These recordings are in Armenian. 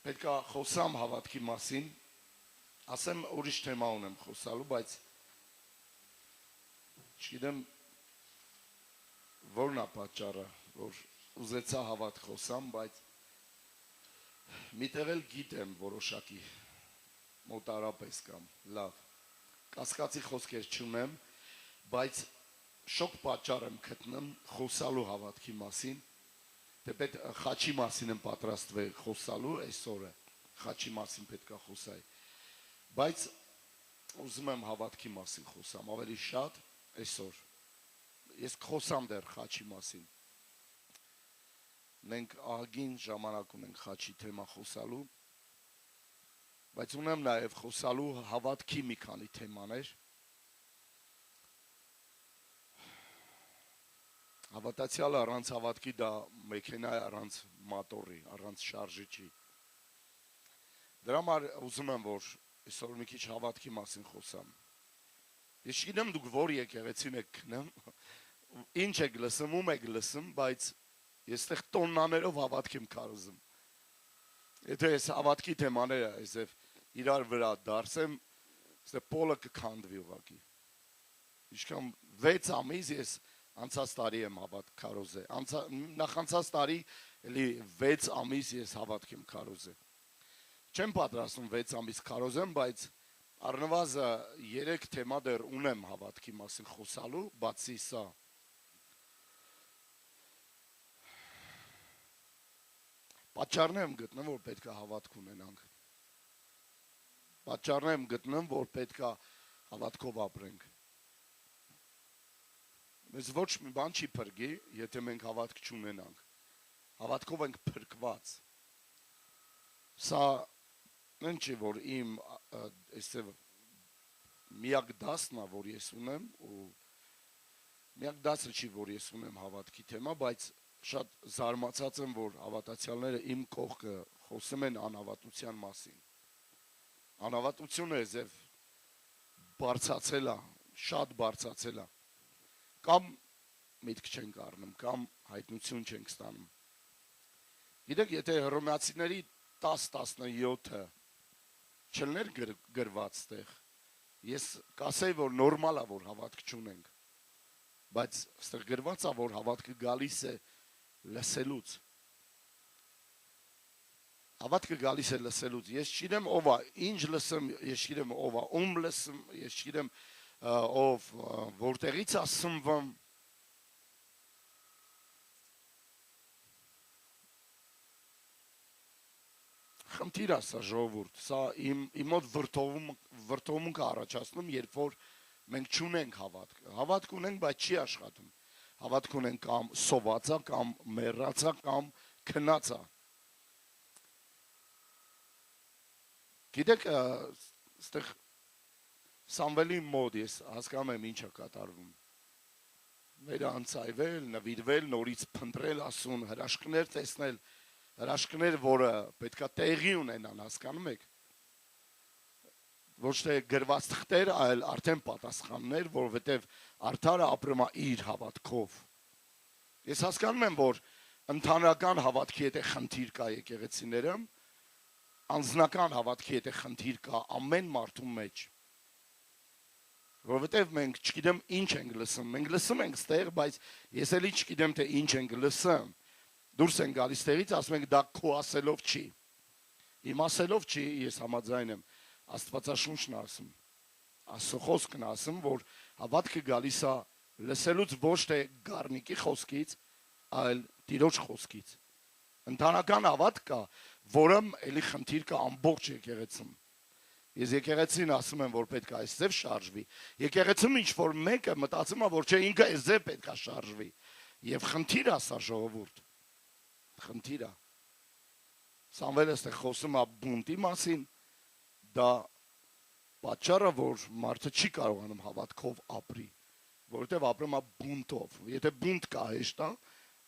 պետք է խոսամ հավատքի մասին, ասեմ ուրիշ թեմա ունեմ խոսալու, բայց չգիտեմ որն է պատճառը, որ ուզեցա հավատ խոսամ, բայց միտեղ էլ գիտեմ որոշակի մոտարապես կամ լավ, կասկածի խոսքեր չունեմ, բայց շոկ պատճառ եմ գտնում խոսալու հավատքի մասին, Դեպետ խաչի մասին եմ պատրաստվել խոսալու այսօրը, խաչի մասին պետք է խոսայի, բայց ուզում եմ հավատքի մասին խոսամ, ավելի շատ այսօր, ես խոսամ դեռ խաչի մասին, մենք ահագին ժամանակ ունենք խաչի թեմա խոսալու, բայց ունեմ նաև խոսալու հավատքի մի քանի թեմաներ, Հավատացյալը առանց հավատքի դա մեքենա է առանց մոտորի, առանց շարժիչի։ Դրա համար ուզում եմ, որ այսօր մի քիչ հավատքի մասին խոսամ։ Ես չգիտեմ դուք որ եկեղեցին եք գնում, ինչ եք լսում, ում եք լսում, բայց ես այդտեղ տոննաներով հավատք եմ կարծում։ Եթե ես հավատքի թեմաները այսև իրար վրա դարձեմ, այստեղ պոլը կքանդվի ուղղակի։ Ինչքան 6 ամիս ես Անցած տարի եմ հավատք քարոզե, նախանցած տարի էլի 6 ամիս ես հավատք եմ քարոզե։ Չեմ պատրաստում 6 ամիս քարոզեմ, բայց առնվազն 3 թեմա դեռ ունեմ հավատքի մասին խոսալու, բացի սա։ Պատճառներ եմ գտնում, որ պետք է հավատք ունենանք։ Պատճառներ եմ գտնում, որ պետք է հավատքով ապրենք։ Մեզ ոչ մի բան չի փրկի, եթե մենք հավատք չունենանք։ Հավատքով ենք փրկված։ Սա ինչ է, որ իմ այստեղ միակ դասն է, որ ես ունեմ, ու միակ դասը չի, որ ես ունեմ հավատքի թեմա, բայց շատ զարմացած եմ, որ հավատացյալները իմ կողքը խոսում են անհավատության մասին։ Անհավատությունը այստեղ բարձացել է, շատ բարձացել է։ Կամ միտք չենք առնում, կամ հայտնություն չենք ստանում։ Գիտեք, եթե հռոմեացիների 10-17-ը չլներ գրված տեղ, ես կասեի, որ նորմալ է, որ հավատք չունենք, բայց ստեղ գրված է, որ հավատքը գալիս է լսելուց։ Հավատքը գալիս է լսելուց, ես չգիտեմ ով է, ինչ լսեմ, ես չգիտեմ ով է, ում լսեմ, ես չգիտեմ ով որտեղից է սնվում, խնդիր է սա ժողովուրդ, սա իմ մոտ վրդովմունք է առաջացնում, երբ որ մենք չունենք հավատք, հավատք ունենք, բայց չի աշխատում, հավատք ունենք կամ սոված է, կամ մեռած է, կամ քնած է։ Գիտեք, այստեղ Սամվելի մոտ ես հասկանում եմ ինչ է կատարվում։ Վերանցայվել, նվիրվել, նորից փնտրել ասուն, հրաշքներ տեսնել, հրաշքներ, որը պետքա տեղի ունենան, հասկանում եք։ Ոչ թե գրված թղթեր, այլ արդեն պատասխաններ, որովհետև արդարը ապրում է իր հավատքով։ Ես հասկանում եմ, որ ընդհանրական հավատքի հետ է խնդիր կա եկեղեցիները, անձնական հավատքի հետ է խնդիր կա ամեն մարդու մեջ։ Որովհետև մենք չգիտեմ ինչ ենք լսում, մենք լսում ենք ստեղ, բայց ես էլի չգիտեմ թե ինչ ենք լսում, դուրս ենք գալիս տեղից, ասում ենք դա քո ասելով չի, իմ ասելով չի, ես համաձայն եմ, Աստվածաշունչն ասում, Աստծո խոսքն ասում, որ հավատքը գալիս է լսելուց ոչ թե գառնիկի խոսքից, այլ Տիրոջ խոսքից, ընդհանրական հավատք կա, որը էլի խնդիր կա ամբողջ եկեղեցում։ Ես եկեղեցին ասում եմ, որ պետք է այսձև շարժվի, եկեղեցում ինչ-որ մեկը մտածում է, որ չէ ինքը այսձև պետք է շարժվի, և խնդիր է սա ժողովուրդ, խնդիր է, Սամվելը ստեղ խոսում է բունտի մասին, դա պատճառը, որ մարդը չի կարողանում հավատքով ապրի, որովհետև ապրում է բունտով, եթե բունտ կա հեշտ է,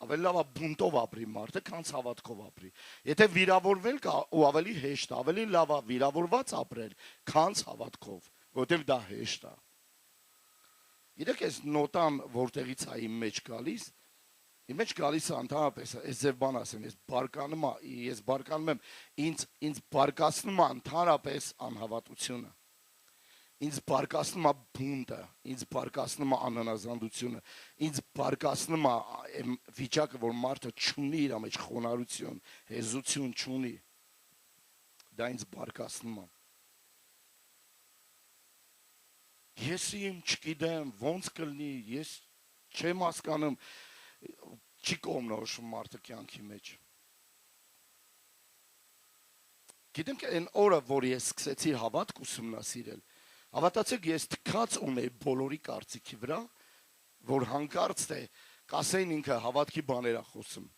ավելի լավ է բունտով ապրի մարդը, քան հավատքով ապրի։ Եթե վիրավորվել կա ու ավելի հեշտ է, ավելի լավ է վիրավորված ապրել, քան հավատքով, որովհետև դա հեշտ է։ Գիտեք, այս նոտան որտեղից է իմ մեջ գալիս, Իմ մեջ գալիս է ընդհանրապես այս ձև բան ասեմ, ես բարկանում եմ, ինձ բարկացնում է ընդհանրապես անհավատությունը։ Ինձ բարկացնում է բունտը, ինձ բարկացնում է անհնազանդությունը, ինձ բարկացնում է վիճակը, որ մարդը չունի իր մեջ խոնարհություն, հեզություն չունի։ Դա ինձ բարկացնում է։ Ես իմ չգիտեմ ոնց կլինի, ես չեմ հասկանում, չի կողմնորոշվում մարդը կյանքի մեջ։ Գիտեմ કે այն օրը, որ ես սկսեցի հավատք ուսումնասիրել, հավատացեք, ես թքած ունեի բոլորի կարծիքի վրա, որ հանկարծ թե կասեին ինքը հավատքի բաներ է խոսում։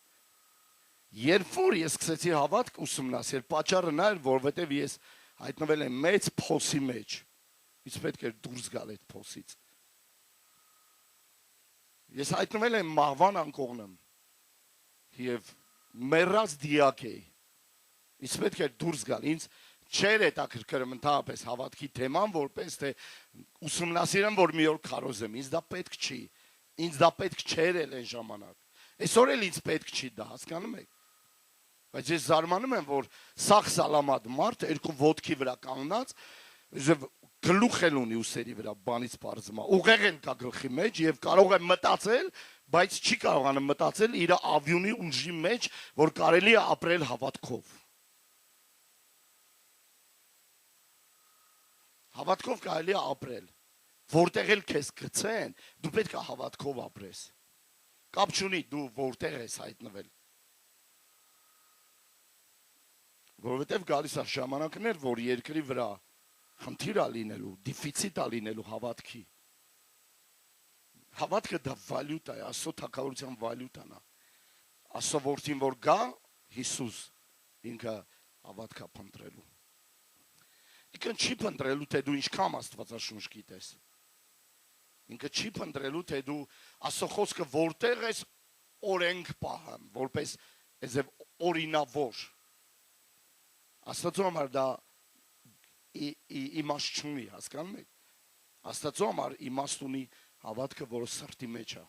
Երբ որ ես սկսեցի հավատք ուսումնասիրել, պատճառը նա էր, որովհետև ես հայտնվել եմ մեծ փոսի մեջ։ Ինձ պետք էր դուրս գալ այդ փոսից։ Ես հայտնվել եմ մահվան անկողնում և մեռած դիակ էի։ Ինձ պետք էր դուրս գալ, ինձ չէր հետաքրքրում ընդհանրապես հավատքի թեման, որպես թե ուսումնասիրեմ, որ մի օր քարոզեմ, ինձ դա պետք չի, ինձ դա պետք չէր էլ այն ժամանակ։ Այսօր էլ ինձ պետք չի դա, հասկանում եք։ Բայց ես զարմանում եմ, որ սաղ սալամատ մարդ երկու ոտքի վրա կանգնած, գլուխ էլ ունի ուսերի վրա, բանից պարզում է, ուղեղ էլ կա գլխի մեջ և կարող է մտածել, բայց չի կարողանում մտածել իր ավյունի ուժի մեջ, որ կարելի է ապրել հավատքով։ Հավատքով կարելի է ապրել, որտեղ էլ քեզ գցեն, դու պետք է հավատքով ապրես։ Կապ չունի դու որտեղ ես հայտնվել։ Որովհետև գալիս է ժամանակներ, որ երկրի վրա խնդիր է լինելու, դիֆիցիտ է լինելու հավատքի։ Հավատքը դա վալյուտա է, Աստծո թագավորության վալյուտան է։ Աստծո որդին որ գա, Հիսուս ինքը հավատք է փնտրելու։ Ինքը չի փնտրելու, թե դու ինչքան Աստվածաշունչ գիտես։ Ինքը չի փնտրելու, թե դու Աստծո խոսքը որտեղ ես օրենք պահում, որպես այսև օրինավոր։ Աստծո համար դա իմաստ չունի, հասկանում եք։ Աստծո համար իմաստ ունի հավատքը, որը սրտի մեջ է։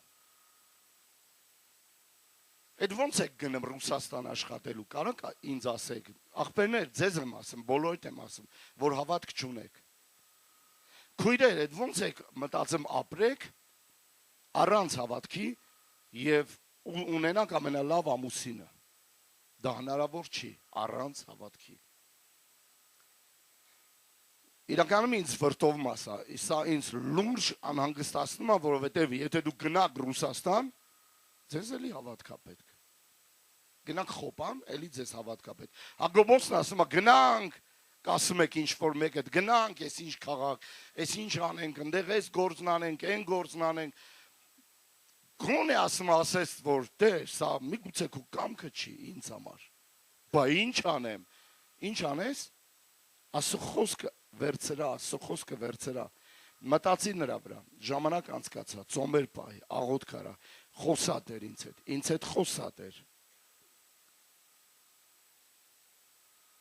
Այդ ոնց եք գնում Ռուսաստան աշխատելու, կարող ինձ ասեք, ախպերներ, ձեզ եմ ասում, բոլորիդ եմ ասում, որ հավատք չունեք։ Քույրեր, այդ ոնց եք մտածում ապրեք առանց հավատքի և ունենաք ամենալավ ամուսինը։ Դա հնարավոր չի առանց հավատքի։ Իրականում ինձ վրդով մասա, սա ինձ լուրջ անհանգստացնում է, որովհետև եթե դու գնաք Ռուսաստան, ձեզ էլի հավատք է պետք։ Գնանք Խոպան, էլի ձեզ հավատք է պետք։ Հակոբոսն ասում է, գնանք, կասում եք ինչ-որ մեկը, գնանք, ես ինչ քաղաք, ես ինչ անենք, ընդեղ ես գործն անենք, են գործն անենք։ Գոնե ասում ասես, որ դեր, սա միգուցե քո կամքը չի ինձ համար։ Բա ինչ անեմ, ինչ անես, Աստծո խոսքը վերցրա, Աստծո խոսքը վերցրա, մտածի նրա վրա, ժամանակ անցկացա, ծոմեր պահի, աղոթք արա, խոսա դեր ինձ հետ խոսա դեր։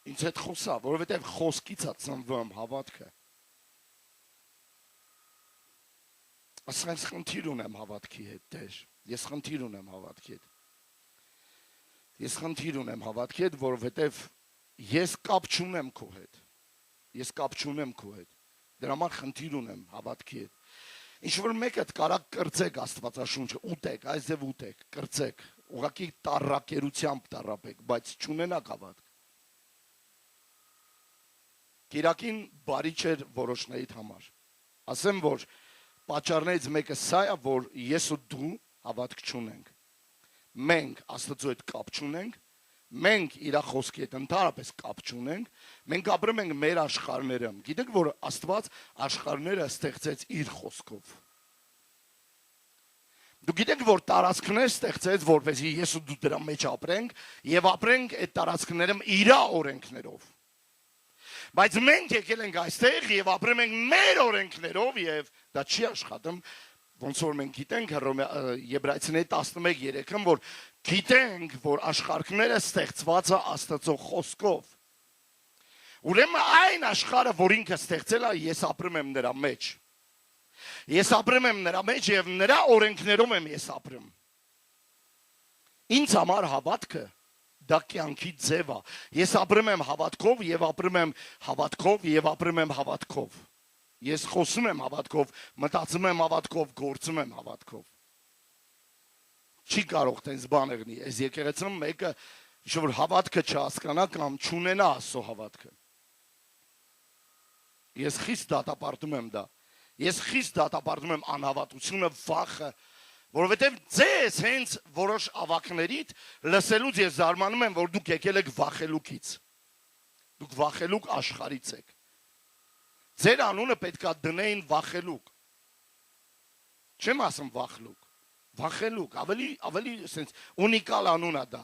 Ինձ հետ խոսա, որովհետև խոսքից է ծնվում հավատքը։ Ասա ես խնդիր ունեմ հավատքի հետ, դեր, ես խնդիր ունեմ հավատքի հետ։ Ես խնդիր ունեմ հավատքի հետ, որովհետև ես կապ չունեմ քո հետ։ Ես կապ չունեմ քո հետ։ Դրա համար խնդիր ունեմ հավատքի հետ։ Ինչ-որ մեկը կարա կրծեք Աստվածաշունչը, ուտեք, այս ձև ուտեք, կրծեք, ուղղակի տառակերությամբ տառապեք, բայց չունենաք հավատք։ Կիրակին բարի չէր որոշներիդ համար։ Ասեմ, որ պատճառներից մեկը սա է, որ ես ու դու հավատք չունենք։ Մենք Աստծո հետ կապ չունենք, մենք իր խոսքի հետ ընդհանրապես կապ չունենք, մենք ապրում ենք մեր աշխարհներում։ Գիտեք, որ Աստված աշխարհները ստեղծեց իր խոսքով։ Դու գիտեք, որ տարածքներ ստեղծեց, որպեսզի ես ու դու դրա մեջ ապրենք եւ ապրենք այդ տարածքներում իր օրենքներով։ Բայց մենք եկել ենք այստեղ եւ ապրում ենք մեր օրենքներով եւ դա չի աշխատում, ոնց որ մենք գիտենք Եբրայեցիների 11:3-ում, որ գիտենք, որ աշխարհները ստեղծված է Աստծո խոսքով։ Ուրեմն այն աշխարհը, որ ինքը ստեղծել է, ես ապրում եմ նրա մեջ։ Ես ապրում եմ նրա մեջ եւ նրա օրենքներով եմ ես ապրում։ Ինձ համար հավատքը դա կյանքի ձև է։ Ես ապրում եմ հավատքով եւ ապրում եմ հավատքով եւ ապրում եմ հավատքով։ Ես խոսում եմ հավատքով, մտածում եմ հավատքով, գործում եմ հավատքով։ Չի կարող տենց բան եղնի։ Այս եկեղեցում մեկը ինչ որ հավատքը չհասկանա կամ չունենա Աստծո հավատքը։ Ես խիստ դատապարտում եմ դա։ Ես խիստ դատապարտում եմ անհավատությունը, վախը, որովհետև ձեզ հենց որոշ ավակներիդ լսելուց ես զարմանում եմ, որ դուք եկել եք վախելուկից։ Դուք վախելուկ աշխարհից եք։ Ձեր անունը պետքա դնեին վախելուկ։ Չեմ ասում վախլուկ, վախելուկ, ավելի sense ունիկալ անուն է դա։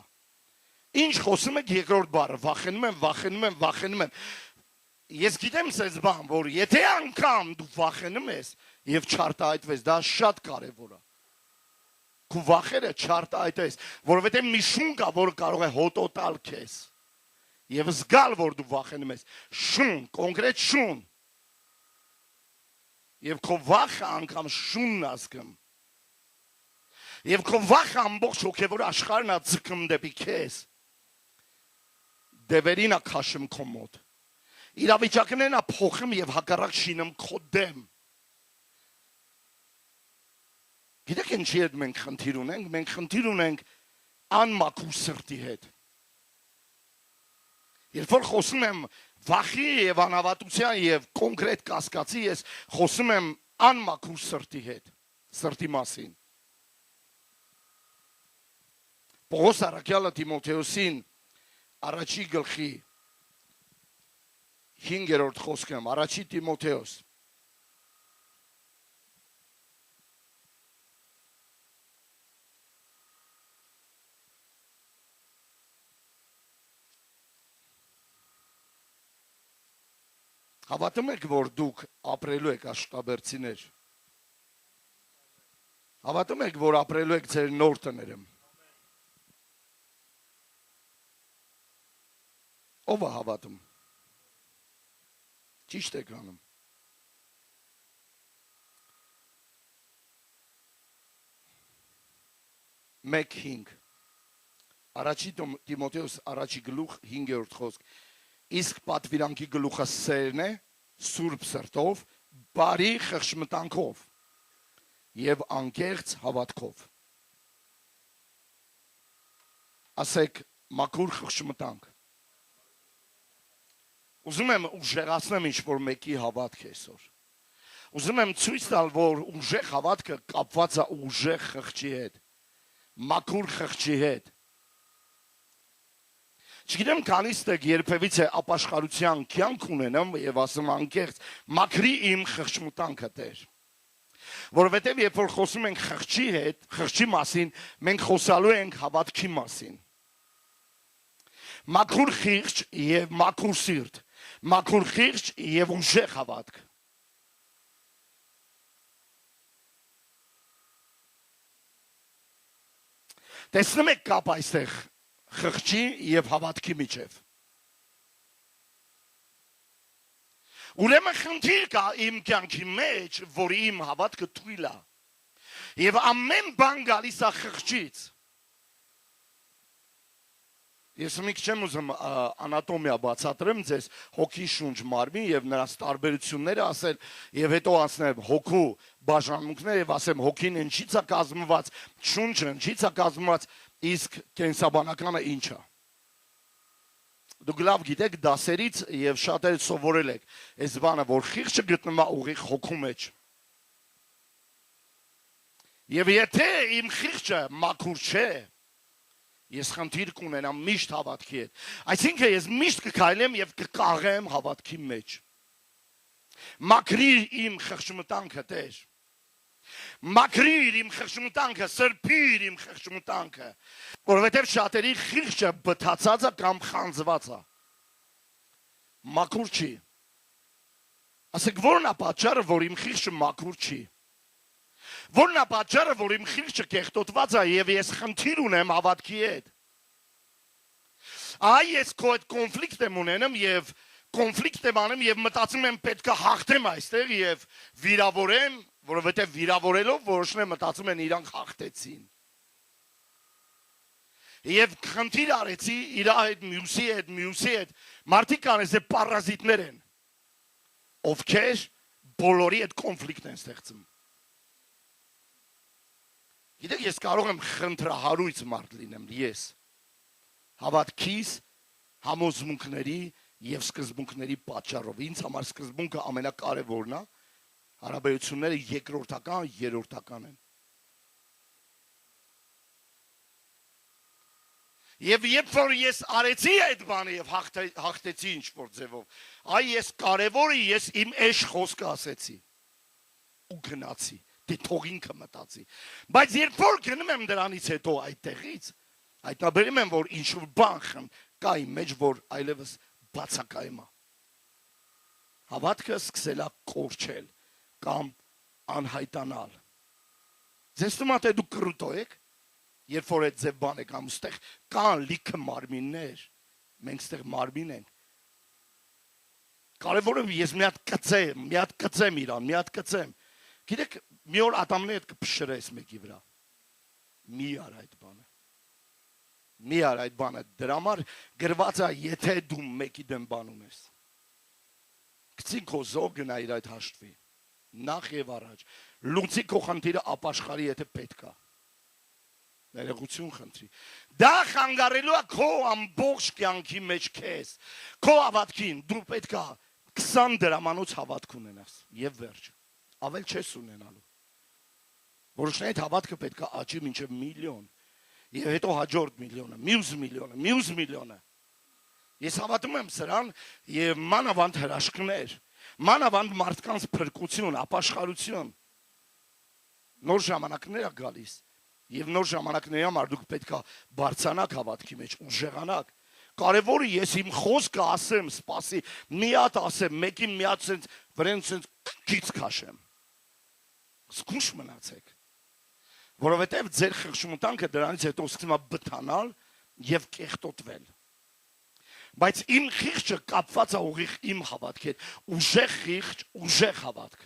Ինչ խոսում եք երկրորդ բառը, վախենում եմ։ Ես գիտեմ ցես բան, որ եթե անգամ դու վախենում ես եւ չարտահայտվես, դա շատ կարեւոր է։ Քո վախերը չարտահայտես, որովհետեւ մի շուն կա, որը կարող է հոտոտալ քեզ։ Եվ զգալ, որ դու վախենում ես, շուն, կոնկրետ շուն։ Եվ քո վախը անգամ շունն ազգում։ Եվ քո վախը ամբողջ հոգևոր աշխարհն է ձգում դեպի քեզ։ Դևերին է քաշում քո մոտ։ Իրավիճակներն է փոխում եւ հակառակ շինում քո դեմ։ Գիտեք ինչի հետ մենք խնդիր ունենք։ Մենք խնդիր ունենք անմաքուր սրտի հետ։ Երբ որ խոսում եմ վախի եւ անհավատության եւ կոնկրետ կասկածի, ես խոսում եմ անմաքուր սրտի հետ, սրտի մասին։ Պողոս առաքյալը Տիմոթեոսին առաջի գլխի 5-րդ խոսքն, առաջի Տիմոթեոս Հավատում եք, որ դուք ապրելու եք աշխատաբերցիներ։ Հավատում եք, որ ապրելու եք ձեր նոր տներում։ Ով է հավատում։ Ճիշտ եք անում։ Մեկ 5 Առաջի Տիմոթեոս առաջի գլուխ 5-րդ խոսք։ Իսկ պատվիրանքի գլուխը սերն է, սուրբ սրտով, բարի խղճմտանքով եւ անկեղծ հավատքով։ Ասեք մաքուր խղճմտանք։ Ուզում եմ ուժեղացնեմ ինչ-որ մեկի հավատք այսօր։ Ուզում եմ ցույց տալ, որ ուժեղ հավատքը կապված է ուժեղ խղճի հետ, մաքուր խղճի հետ։ Չգիտեմ քանից եք երբևիցե ապաշխարության կյանք ունենամ եւ ասում անկեղծ մաքրի իմ խղճմտանքը Տեր։ Որովհետեւ երբ որ խոսում ենք խղճի հետ, խղճի մասին, մենք խոսալու ենք հավատքի մասին։ Մաքուր խիղճ եւ մաքուր սիրտ, մաքուր խիղճ եւ ուժեղ հավատք։ Տեսնում եք կապ այստեղ խղճի եւ հավատքի միջև։ Ուրեմն խնդիր կա իմ կյանքի մեջ, որ իմ հավատքը թույլ է։ Եվ ամեն բան գալիս է խղճից։ Ես մի քիչ եմ ուզում անատոմիա բացատրեմ ձեզ, հոգի շունչ մարմին եւ նրանց տարբերությունները ասել եւ հետո ասեմ հոգու բաժանմունքները եւ ասեմ հոգին ինչից է կազմված, շունչը ինչից է կազմված, իսկ կենսաբանականը ինչ է։ Դուք լավ գիտեք դասերից եւ շատերը սովորել եք այս բանը, որ խիղճը գտնվում է ուղիղ հոգու մեջ։ Եվ եթե իմ խիղճը մաքուր չէ, ես խնդիր կունենամ միշտ հավատքի հետ։ Այսինքն ես միշտ կքայլեմ եւ կկաղեմ հավատքի մեջ։ Մաքրիր իմ խղճմտանքը Տեր։ Մաքրիր իմ խղճմտանքը, սրբիր իմ խղճմտանքը, որովհետեւ շատերի խիղճը բթացած է կամ խանձված է։ Մաքուր չի։ Ասեք ո՞րն է պատճառը, որ իմ խիղճը մաքուր չի։ Ո՞րն է պատճառը, որ իմ խիղճը կեղտոտված է եւ ես խնդիր ունեմ հավատքի հետ։ Այ ես քո հետ կոնֆլիկտ եմ ունենում եւ կոնֆլիկտ եմ անում եւ մտածում եմ պետք է հաղթեմ այստեղ եւ վիրավորեմ, որովհետեւ վիրավորելով որոշները մտածում են իրանք հաղթեցին։ Եվ խնդիր արեցի իր հետ, մյուսի հետ, մարդիկ անես է պարազիտներ են, ովքեր բոլորի հետ կոնֆլիկտ են ստեղծում։ Գիտեք, ես կարող եմ խնդրահարույց մարդ լինեմ, ես, հավատքիս, համոզմունքների և սկզբունքների պատճառով, ինձ համար սկզբունքը ամենակարևորն է, հարաբերությունները երկրորդական, երրորդական են։ Եվ երբ որ ես արեցի այդ բանը և հաղթեցի ինչ-որ ձևով, այ ես կարևորը ես իմ էշ խոսքը ասեցի ու գնացի, դե թող ինքը մտածի։ Բայց երբ որ գնում եմ դրանից հետո այդտեղից, հայտնաբերում եմ, որ ինչ-որ բան կա իմ մեջ, որ այլևս բացակայում է։ Հավատքը սկսել է կորչել կամ անհայտանալ։ Ձեզ թվում է թե դուք կռուտո եք, երբ որ այդ ձև բան եք անում, ստեղ կան լիքը մարմիններ, մենք ստեղ մարմին ենք։ Կարևորը ես մի հատ կծեմ իրան, մի հատ կծեմ։ Գիտեք, մի օր ատամների հետ կփշրես մեկի վրա։ Միար այդ բանը։ Միար այդ բանը, դրա համար գրված է, եթե դու մեկի դեմ բան ունես։ Գցի քո զոհ գնա իր այդ հաշտվի։ Նախ եւ առաջ։ Լուծի քո խնդիրը ապաշխարի, եթե պետք է։ Ներողություն խնդրի։ Դա խանգարելու է քո ամբողջ կյանքի մեջ քեզ։ Քո հավատքին դու պետք է 20 դրամանոց հավատք ունենաս եւ վերջ։ Ավել չես ունենալու։ Որոշնի այդ հավատքը պետք է աճի մինչև միլիոն։ Եվ հետո հաջորդ միլիոնը, մյուս միլիոնը։ Ես հավատում եմ սրան եւ մանավանդ հրաշքներ, մանավանդ մարդկանց փրկություն, ապաշխարություն։ Նոր ժամանակներ է գալիս։ Եվ նոր ժամանակների համար դուք պետք է բարձրանաք հավատքի մեջ, ուժեղանաք։ Կարևորը ես իմ խոսքը ասեմ, սպասի, մի հատ ասեմ, մեկին մի հատ վրեն քիչ քաշեմ։ Զգուշ մնացեք։ Որովհետև ձեր խղճմտանքը դրանից հետո սկսում է բթանալ եւ կեղտոտվել։ Բայց իմ խիղճը կապված է ուղիղ իմ հավատքի հետ, ուժեղ խիղճ, ուժեղ հավատք։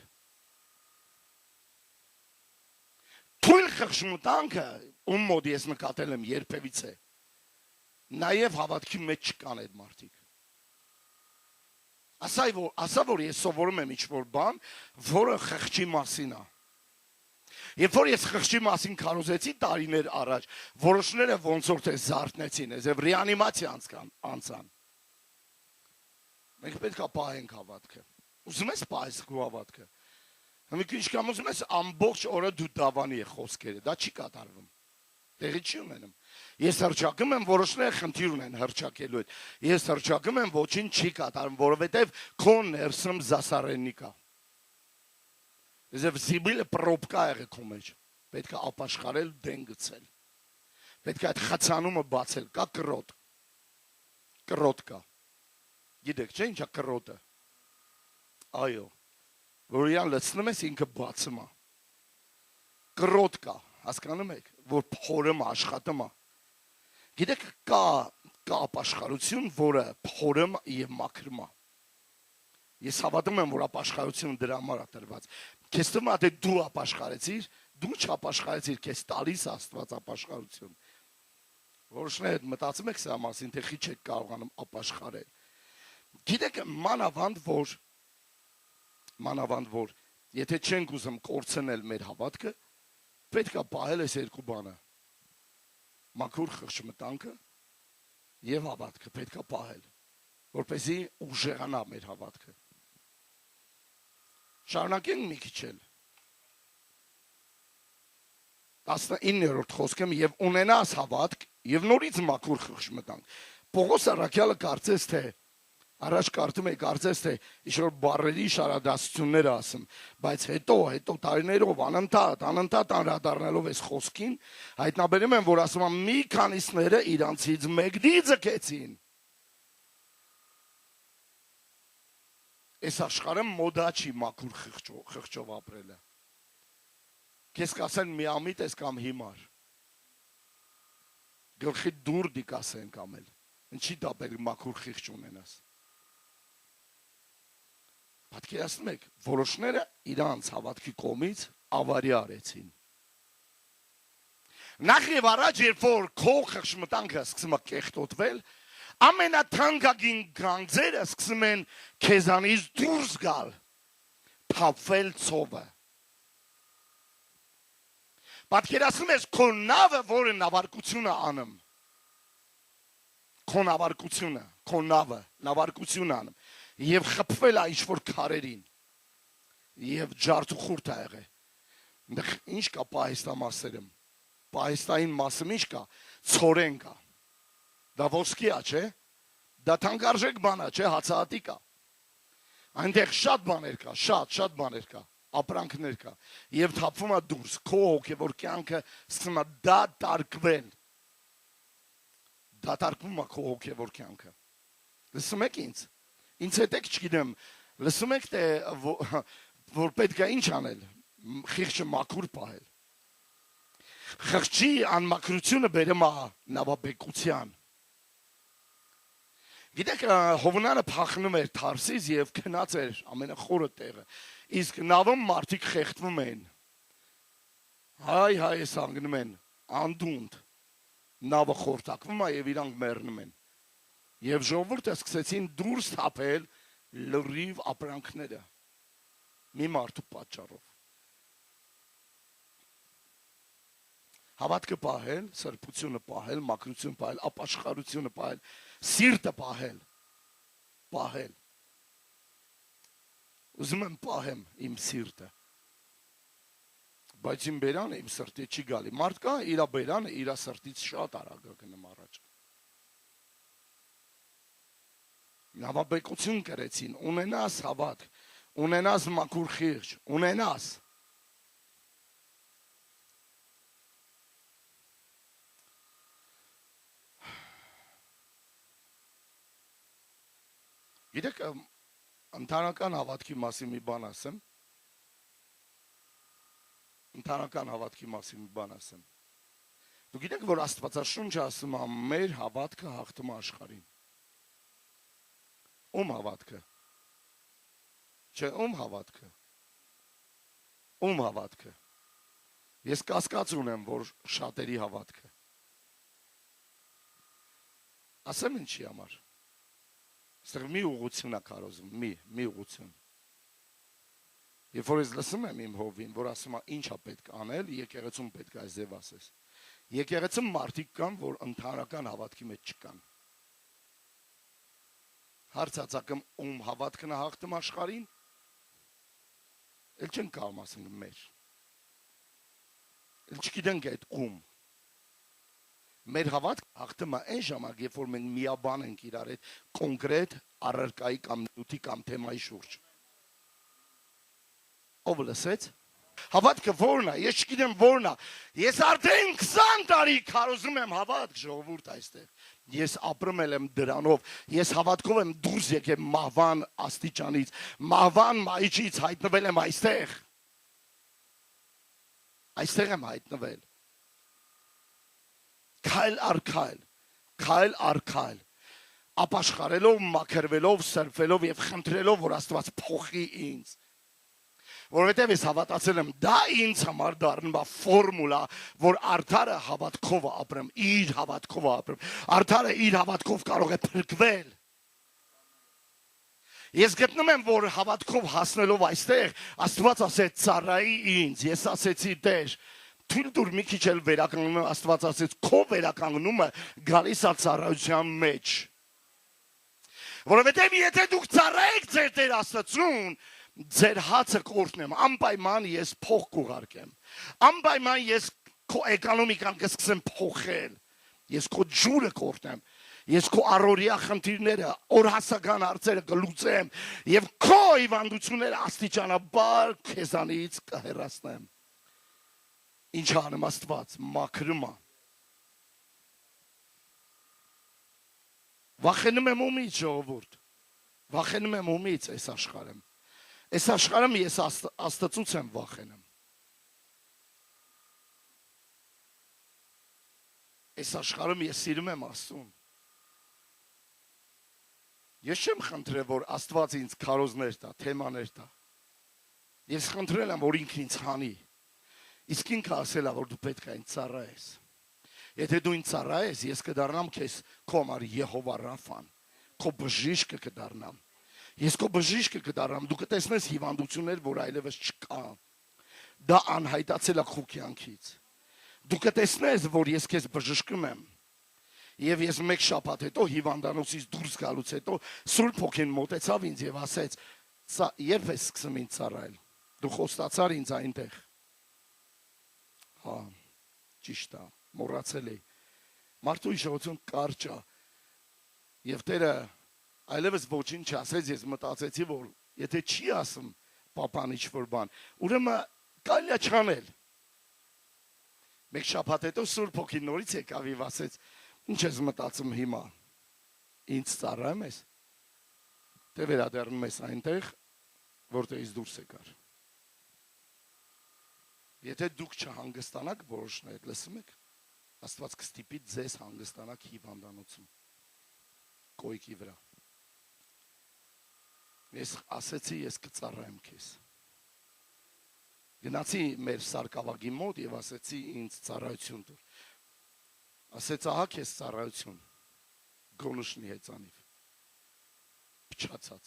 Թույլ խղճմտանքը, ում մոտ ես նկատել եմ երբևիցե, նաև հավատքի մեջ չկան այդ մարդիկ։ Ասա, որ ես սովորում եմ ինչ-որ բան, որը խղճի մասին է։ Երբ որ ես խղճի մասին քարոզեցի տարիներ առաջ, որոշները ոնց որ թե զարթնեցին, եւ ռեանիմացիա անցան։ Մենք պետք է պահենք հավատքը։ Ուզում ես պահես քո հավատքը։ Մի քիչ կամ ուզում ես ամբողջ օրը դու դավանի է խոսքերը, դա չի կատարվում։ Տեղի չի ունենում։ Ես հրճակում եմ, որոշները խնդիր ունեն հրճակելու հետ։ Ես հրճակում եմ, ոչինչ չի կատարվում, որովհետև քո ներսում զասարենի կա։ Եվ զիբիլը պրոբկա եղել քո մեջ։ Պետք է ապաշխարել, դեն գցել։ Պետք է այդ խցանումը բացել, կա կրոտ։ Կրոտ կա։ Գիտեք, չէ՞ ինչա կրոտը։ Այո։ Որ իրան լցնում ես, ինքը բացում է։ Կրոտ կա, հասկանում եք, որ փորում է, աշխատում է։ Գիտեք, կա ապաշխարություն, որը փորում եւ մաքրում է։ Ես հավատում եմ, որ ապաշխարությունը դրա համար է տրված։ Քեզ թվում է, թե դու ապաշխարեցիր, դու չապաշխարեցիր, քեզ տալիս Աստված ապաշխարություն։ Որոշները մտածում եք սա մասին, թե քիչ եք կարողանում ապաշխարել։ Գիտեք, մանավանդ որ եթե չենք ուզում կորցնել մեր հավատքը, պետք է պահել այս երկու բանը։ Մաքուր խղճմտանքը եւ հավատքը պետք է պահել, որպեսզի ուժեղանա մեր հավատքը։ Շարունակենք մի քիչ էլ։ 19-րդ խոսքը եւ ունենաս հավատք եւ նորից մաքուր խղճմտանք։ Պողոս առաքյալը կարծես թե առաջ կարդում եք, կարծես թե ինչ-որ բառերի շարադասություններ ասում, բայց հետո տարիներով անընդհատ անդրադառնալով այս խոսքին, հայտնաբերում եմ, որ ասում եմ մի քանիսները իրանցից մեկնի ձգեցին։ Այս աշխարհը մոդա չի մաքուր խղճով ապրելը։ Քեզ կասեն միամիտ ես կամ հիմար։ Գլխի դուր դի կասեն կամ էլ։ Ինչի դա պետք մաքուր խիղճ ունենաս։ Պատկերացնում եք, որոշները իրանց հավատքի կողմից ավարի արեցին։ Նախ եւ առաջ երբ որ քո խշմտանքը սկսում է կեղտոտվել, ամենաթանկագին գանձերը սկսում են քեզանից դուրս գալ, թափվել ծովը։ Պատկերացնում ես քո նավը, որը նավարկությունը անում։ Քո նավարկությունը, քո նավը, նավարկություն անում։ Եվ խփվել է ինչ-որ քարերին։ Եվ ջարդուխուրդ է եղել։ Այնտեղ ինչ կա պահեստամասերում։ Պահեստային մասում ինչ կա, ցորեն կա, դա ոսկի է, չէ, դա թանկարժեք բան է, չէ, հացահատի կա, այնտեղ շատ բաներ կա, շատ բաներ կա, ապրանքներ կա, եւ թափվում է դուրս, քո հոգեվոր կյանքը սկսում է դատարկվել, դատարկվում է քո հոգեվոր կյանքը, լսում եք ինձ հետ եք չգիտեմ, լսում եք թե որ պետք է ինչ անել, խիղճը մաքուր պահել։ Խղճի անմաքրությունը բերում է նավաբեկության։ Գիտեք, Հովնանը փախնում էր Թարսիս եւ քնած էր ամենախորը տեղը։ Իսկ նավում մարդիկ խեղդվում են։ Հայ ես անգնում են անդունդ։ Նավը խորտակվում է եւ իրանք մեռնում են։ Եվ ժողովուրդը սկսեցին դուրս թափել լրիվ ապրանքները։ Մի մարդու պատճառով։ Հավատքը պահել, սրբությունը պահել, մաքրությունը պահել, ապաշխարությունը պահել, սիրտը պահել։ Ուզում եմ պահեմ իմ սիրտը։ Բայց իմ բերանը իմ սրտի չի գալի։ Մարդ կա, իր բերանը իր սրտից շատ արագ գնում առաջ։ Նավաբեկություն կրեցին, ունենաս հավատք, ունենաս մաքուր խիղճ, ունենաս։ Գիտեք, ընդհանրական հավատքի մասին մի բան ասեմ։ Դու գիտեք, որ Աստվածաշունչը ասում է, մեր հավատքը հաղթում է աշխարհին։ Ում հավատքը։ Չէ, ում հավատքը։ Ես կասկած ունեմ, որ շատերի հավատքը։ Ասեմ ինչի համար։ Ստեղ մի ուղղություն է կարոզում, մի ուղղություն։ Երբ որ ես լսում եմ իմ հովին, որ ասում է ինչ է պետք անել, եկեղեցում պետք է այս ձև ասես։ Եկեղեցում մարդիկ կան, որ ընդհանրական հավատքի մեջ չկան։ Հարցածակում ում հավատքն է հաղթում աշխարհին, էլ չեն կարող ասենք մեր։ Էլ չգիտենք այդ ում։ Մեր հավատքը հաղթում է այն ժամանակ, երբ որ մենք միաբան ենք իրար հետ կոնկրետ առարկայի կամ նյութի կամ թեմայի շուրջ։ Ով լսեց։ Հավատքը որն է, ես չգիտեմ որն է։ Ես արդեն 20 տարի քարոզում եմ հավատք, ժողովուրդ այստեղ։ Ես ապրում եմ դրանով, ես հավատքով եմ դուրս եկել մահվան աստիճանից, մահվան մայրից հայտնվել եմ այստեղ։ Այստեղ եմ հայտնվել։ Քայլ առ քայլ, ապաշխարելով, մաքրվելով, սրբելով եւ խնդրելով, որ Աստված փոխի ինձ։ Որովհետեւ ես հավատացել եմ, դա ինձ համար դառնում է ֆորմուլա, որ արդարը հավատքով ապրեմ, իր հավատքով ապրեմ։ Արդարը իր հավատքով կարող է փրկվել։ Ես գտնում եմ, որ հավատքով հասնելով այստեղ, Աստված ասեց ծառայի ինձ, ես ասեցի Տեր, թույլ տուր մի քիչ էլ վերականգնում, Աստված ասեց քո վերականգնումը գալիս է ծառայության մեջ։ Որովհետև եթե դուք ծառայեք ձեր Տեր Աստծուն, ձեր հացը կօրհնեմ, անպայման ես փող կուղարկեմ։ Անպայման ես քո էկոնոմիկան կսկսեմ փոխել։ Ես քո ջուրը կօրհնեմ։ Ես քո առօրյա խնդիրները, օրհասական հարցերը կլուծեմ եւ քո հիվանդությունները աստիճանաբար քեզանից կհեռացնեմ։ Ինչ անեմ Աստված, մաքրում է։ Վախենում եմ ումից, ժողովուրդ։ Վախենում եմ ումից այս աշխարհում։ Այս աշխարհում ես Աստծուց եմ վախենում։ Այս աշխարհում ես սիրում եմ Աստծուն։ Ես չեմ խնդրել, որ Աստված ինձ քարոզներ տա, թեմաներ տա։ Ես խնդրել եմ, որ ինքն ինձ հանի։ Իսկ ինքը ասել է, որ դու պետք է ինձ ծառայես։ Եթե դու ինձ ծառայես, ես կդառնամ քեզ քո համար Եհովա Ռաֆան, քո բժիշկը կդառնամ։ Ես քո բժիշկը կդառնամ, դու կտեսնես հիվանդություններ, որ այլևս չկա։ Դա անհայտացել է քո կյանքից։ Դու կտեսնես, որ ես քեզ բժշկում եմ։ Եվ ես մեկ շաբաթ հետո հիվանդանոցից դուրս գալուց հետո Սուրբ Հոգին մոտեցավ ինձ եւ ասեց. «Սա երբ ես սկսում ինձ ծառայել։ Դու խոստացար ինձ այնտեղ»։ Հա, ճիշտ է, մոռացել էի։ Մարդու իշխողություն կարճ է։ Եվ Տերը այլևս ոչինչ չասեց, ես մտածեցի, որ եթե չի ասում պապան ինչ-որ բան, ուրեմն կարելի է չանել։ Մեկ շաբաթ հետո Սուրբ Հոգին նորից եկավ եւ ասեց. «Ինչ ես մտածում հիմա, ինձ ծառայում ես, թե վերադառնում ես այնտեղ, որտեղից դուրս եկար»։ Եթե դուք չհանգստանաք որոշները, լսում եք, Աստված կստիպի ձեզ հանգստանաք հիվանդանոցում, կոյկի վրա։ Ես ասեցի, ես կծառայեմ քեզ։ Գնացի մեր սարկավագի մոտ եւ ասեցի ինձ ծառայություն տուր։ Ասեց ահա քեզ ծառայություն, գոլուշնի հեծանիվ, փչացած,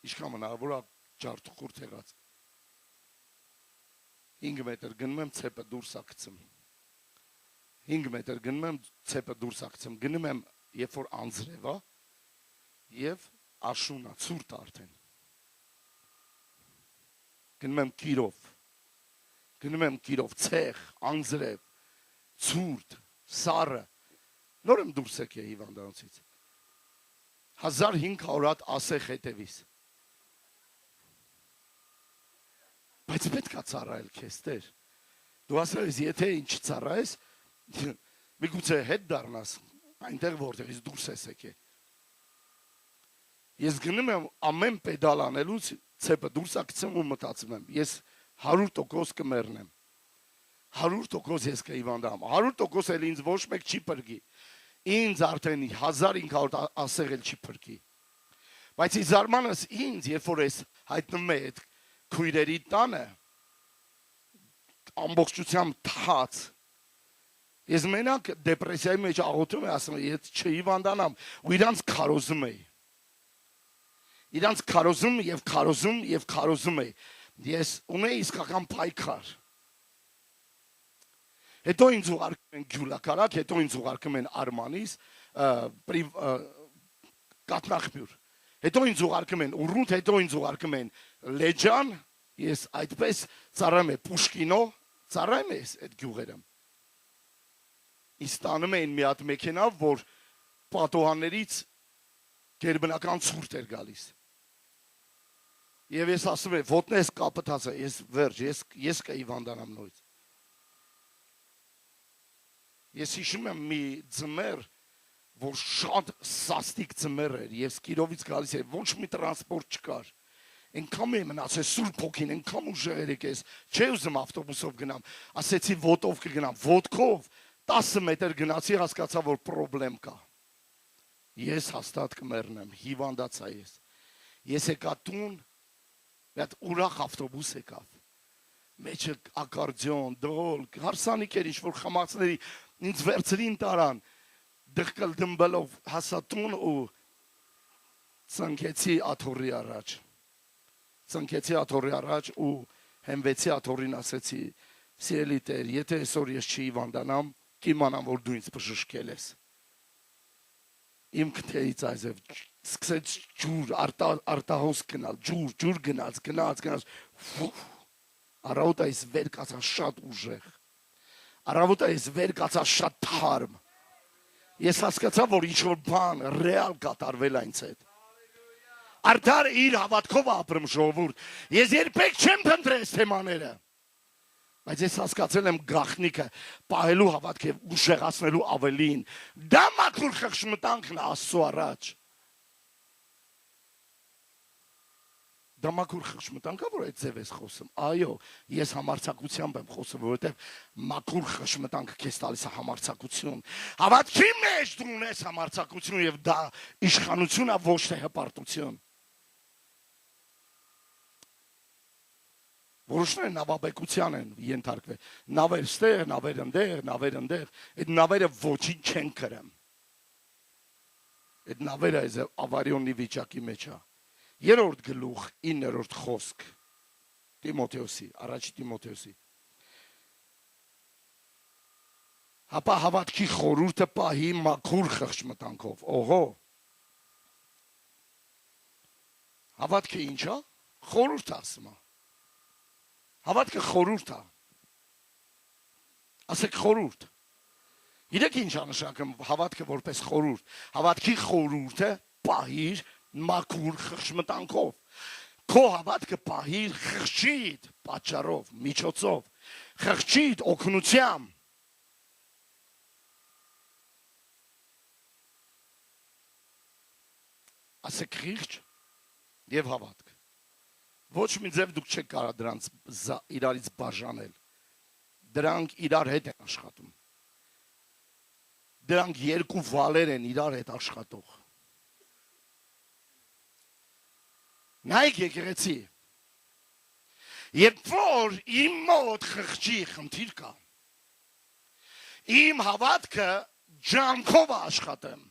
ինչքան մնավոր է ջարդուխուր թեղած, 5 մետր գնում եմ ցեպը դուրս ակցում, 5 մետր գնում եմ ցեպը դուրս ակցում, գնում եմ երբ որ անձրև է եւ աշունա, ցուրտ արդեն, գնում եմ կիրով, ցեղ, անձրև, ցուրտ, սառը, նոր եմ դուրս եկել հիվանդանոցից, 1500 հատ ասեղ հետևիս, բայց պետք է ծառայել քեզ Տեր, դու ասել ես, եթե ինչ ծառայես, միգուցե հետ դառնաս, այնտեղ որտեղից դուրս ես եկել, ես գնում եմ ամեն պեդալ անելուց, ցեպը դուրս ակցում ու մտածում եմ, ես 100% կմեռնեմ, 100% ես կհիվանդամ, 100% էլ ինձ ոչ մեկ չի փրկի, ինձ արդեն 1500 ասեղ էլ չի փրկի, բայց ի զարմանս ինձ, երբ որ ես հայտնում եմ այդ քույրերի տանը, ամբողջությամբ թաց, ես մենակ դեպրեսիայի մեջ աղոթում եմ, ասում եմ, եթե չհիվանդանամ, ու իրանց քարոզում էի, իրանց քարոզում էի, ես ունեի իսկական պայքար, հետո ինձ ուղարկում են Գյուլակարակ, հետո ինձ ուղարկում են Արմանիս, Կատնախմյուր, հետո ինձ ուղարկում են Ուռունդ, հետո ինձ ուղարկում են Լեջան, ես այդպես ծառայում եմ Պուշկինո, ծառայում եմ այդ գյուղերը։ Ինձ տանում էին մի հատ մեքենա, որ պատոհաններից գերբնական ցուրտ էր գալիս։ Եվ ես ասում եմ, ոտնես կապտած է, ես վերջ, ես կհիվանդանամ նորից։ Ես հիշում եմ մի ձմեռ, որ շատ սաստիկ ձմեռ էր, ես Կիրովից գալիս էր, ոչ մի տրանսպորտ չկար։ Այնքան եմ մնացել Սուրբ Հոգին, այնքան ուժեղ էր եկես, չէի ուզում ավտոբուսով գնամ, ասեցի ոտով կգնամ, ոտքով 10 մետր գնացի, հասկացա, որ պրոբլեմ կա։ Ես հաստատ կմեռնեմ, հիվանդացա ես։ Ես եկա տուն, մի հատ ուրախ ավտոբուս եկավ։ Մեջը ակարդիոն, դոլ, հարսանիք էր, ինչ-որ խմացների, ինձ վերցրին տարան, դղկլ դմբելով հասա տուն ու ծնկեցի աթոռի առաջ ու հենվեցի աթոռին, ասեցի, սիրելի Տեր, եթե այսօր ես չի հիվանդանամ, կիմանամ, որ դու ինձ բժշկել ես։ Իմ քթերից այզև սկսեց ջուր, արտահոս գնալ, ջուր գնաց, առավոտը ես վեր կացա շատ ուժեղ, առավոտը ես վեր կացա շատ թարմ, ես հասկացա, որ ինչ-որ բան ռեալ կատարվել այնց հետ, արդար իր հավատքով ապրում ժողովուրդ, ես երբեք չեմ փնտրել թեմաները, բայց ես հասկացել եմ գաղտնիքը պահելու հավատք և ուժեղացնելու ավելին, դա մաքուր խղճմտանքն է Աստծո առաջ, դա մաքուր խղճմտանք է, որ այդ ձև ես խոսում, այո, ես համարձակությամբ եմ խոսում, որովհետև մաքուր խղճմտանքը քեզ տալիս է համարձակություն, հավատքի մեջ դու ունես համարձակություն և դա իշխանություն է, ոչ թե հպարտություն, Որոշները նավաբեկության են ենթարկվել։ Նավեր ստեղ, նավեր ընդեղ, այդ նավերը ոչինչ չեն կրեմ։ Այդ նավերը այս ավարիոնի վիճակի մեջ է։ 3-րդ գլուխ 9-րդ խոսք Տիմոթեոսի, առաջ Տիմոթեոսի։ Հապա հավատքի խորհուրդը պահի մաքուր խղճմտանքով։ Օհո։ Հավատքը ինչ է։ Խորհուրդ ասում է։ Հավատքը խորհուրդ է։ Ասեք խորհուրդ։ Իրեք ինչ է նշանակում հավատքը որպես խորհուրդ։ Հավատքի խորհուրդը պահիր մաքուր խղճմտանքով։ Քո հավատքը պահիր խղճիդ պատճառով, միջոցով, խղճիդ օգնությամբ։ Ասեք խիղճ եւ հավատք։ Ոչ մի ձև դուք չեք կարող դրանց իրարից բաժանել։ Դրանք իրար հետ են աշխատում։ Դրանք երկու վալեր են իրար հետ աշխատող։ Նայեք եկեղեցի։ Երբ որ իմ մոտ խղճի խնդիր կա, իմ հավատքը ջանքով աշխատեմ,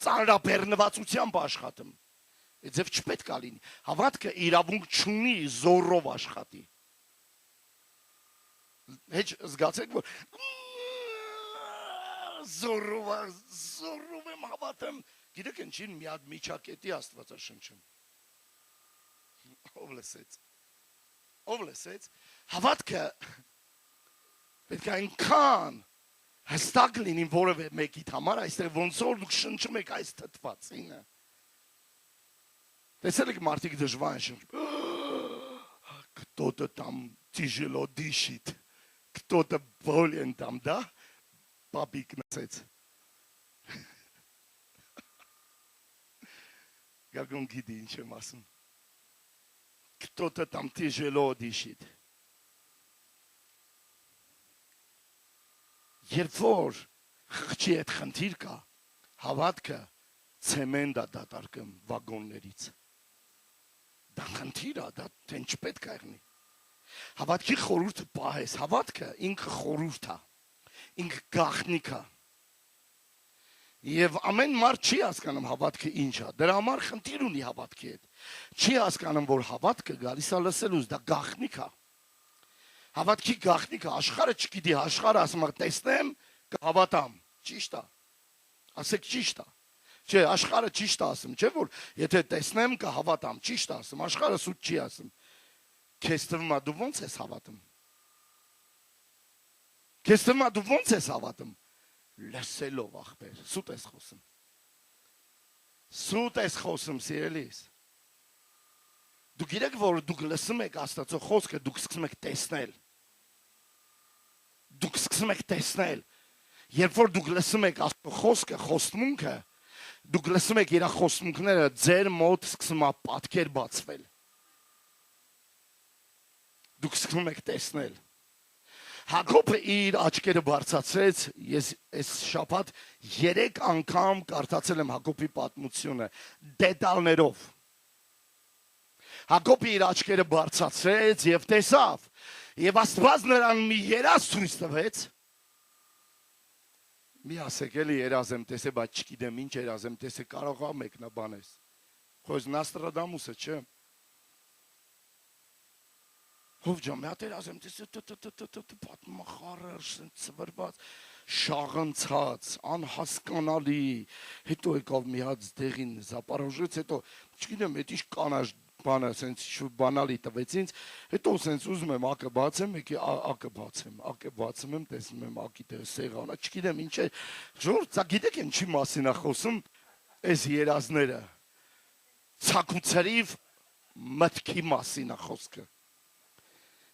ծանրաբեռնվածությամբ աշխատեմ, այդ ձև չպետք է լինի։ Հավատքը իրավունք չունի զորով աշխատի։ Հեչ զգացեք, որ զորով եմ հավատեմ, գիտեք ինչին մի հատ միջակետի Աստվածաշնչում։ Ով լսեց, հավատքը պետք է այնքան հստակ լինի որևէ մեկիդ համար, այստեղ ոնց որ դուք շնչում եք այս թթվածինը։ Տեսել եք մարդիկ դժվար են շնչում։ Кто-то там тяжело дышит, кто-то болен там, да? Պապիկ նսեց։ Գարգոն գիտի ինչ եմ ասում։ Кто-то там тяжело дышит։ Երբ որ խղճի հետ խնդիր կա, հավատքը ցեմենտ է դատարկում վագոններից։ Դա խնդիր է, դա դեն չպետք է եղնի։ Հավատքի խորհուրդը պահես, հավատքը ինքը խորհուրդ է, ինքը գաղտնիք է։ Եվ ամեն մարդ չի հասկանում հավատքը ինչ է, դրա համար խնդիր ունի հավատքի հետ։ Չի հասկանում, որ հավատքը գալիս է լսելուց, դա գաղտնիք է։ Հավատքի գաղտնիքը աշխարհը չգիտի, աշխարհը ասում է տեսնեմ, կհավատամ, ճիշտ է։ Ասեք ճիշտ է։ Չէ, աշխարհը ճիշտ է ասում, չէ՞ որ եթե տեսնեմ, կհավատամ, ճիշտ է ասում, աշխարհը սուտ չի ասում։ Քեզ թվում է դու ո՞նց ես հավատում։ Քեզ թվում է դու ո՞նց ես հավատում։ Լսելով ախպեր, սուտ ես խոսում։ Սուտ ես խոսում, սիրելիս։ Դուք գիտեք, որ դուք լսում եք Աստծո խոսքը, դուք սկսում եք տեսնել։ Դուք սկսում եք տեսնել։ Երբ որ դուք լսում եք Աստծո խոսքը, խոստմունքը, դուք լսում եք իր խոստմունքները, ձեր մոտ սկսում է պատկեր բացվել։ Դուք սկսում եք տեսնել։ Հակոբը իր աչքերը բարձրացրեց, ես այս շաբաթ 3 անգամ կարդացել եմ Հակոբի պատմությունը դետալներով։ Հակոբը իր աչքերը բարձրացրեց եւ տեսավ, եւ Աստված նրան մի երազ ցույց տվեց։ Մի ասեք էլի երազ եմ տեսել, բայց չգիտեմ ինչ երազ եմ տեսել, կարող է մեկնաբանես։ Խոս Նաստրադամուսը, չէ՞։ Հով ջան, մի հատ երազ եմ տեսել, պատմախառը, ծվրված, շաղնցած, անհասկանալի, հետո եկավ մի հատ դեղին Զապարոժից, հետո չգիտեմ, այդ ինչ կանաչ բանը, ասենց բանալի տվեց ինձ, հետո ասենց ուզում եմ ակը բացեմ, եկի ակը բացում եմ, տեսնում եմ ակի տեղ սեղանը, չգիտեմ ինչ է, ժողովուրդ, սա գիտեք ինչի մասին է խոսում այս երազները, ցակուցրիվ մտքի մասին է խոսքը,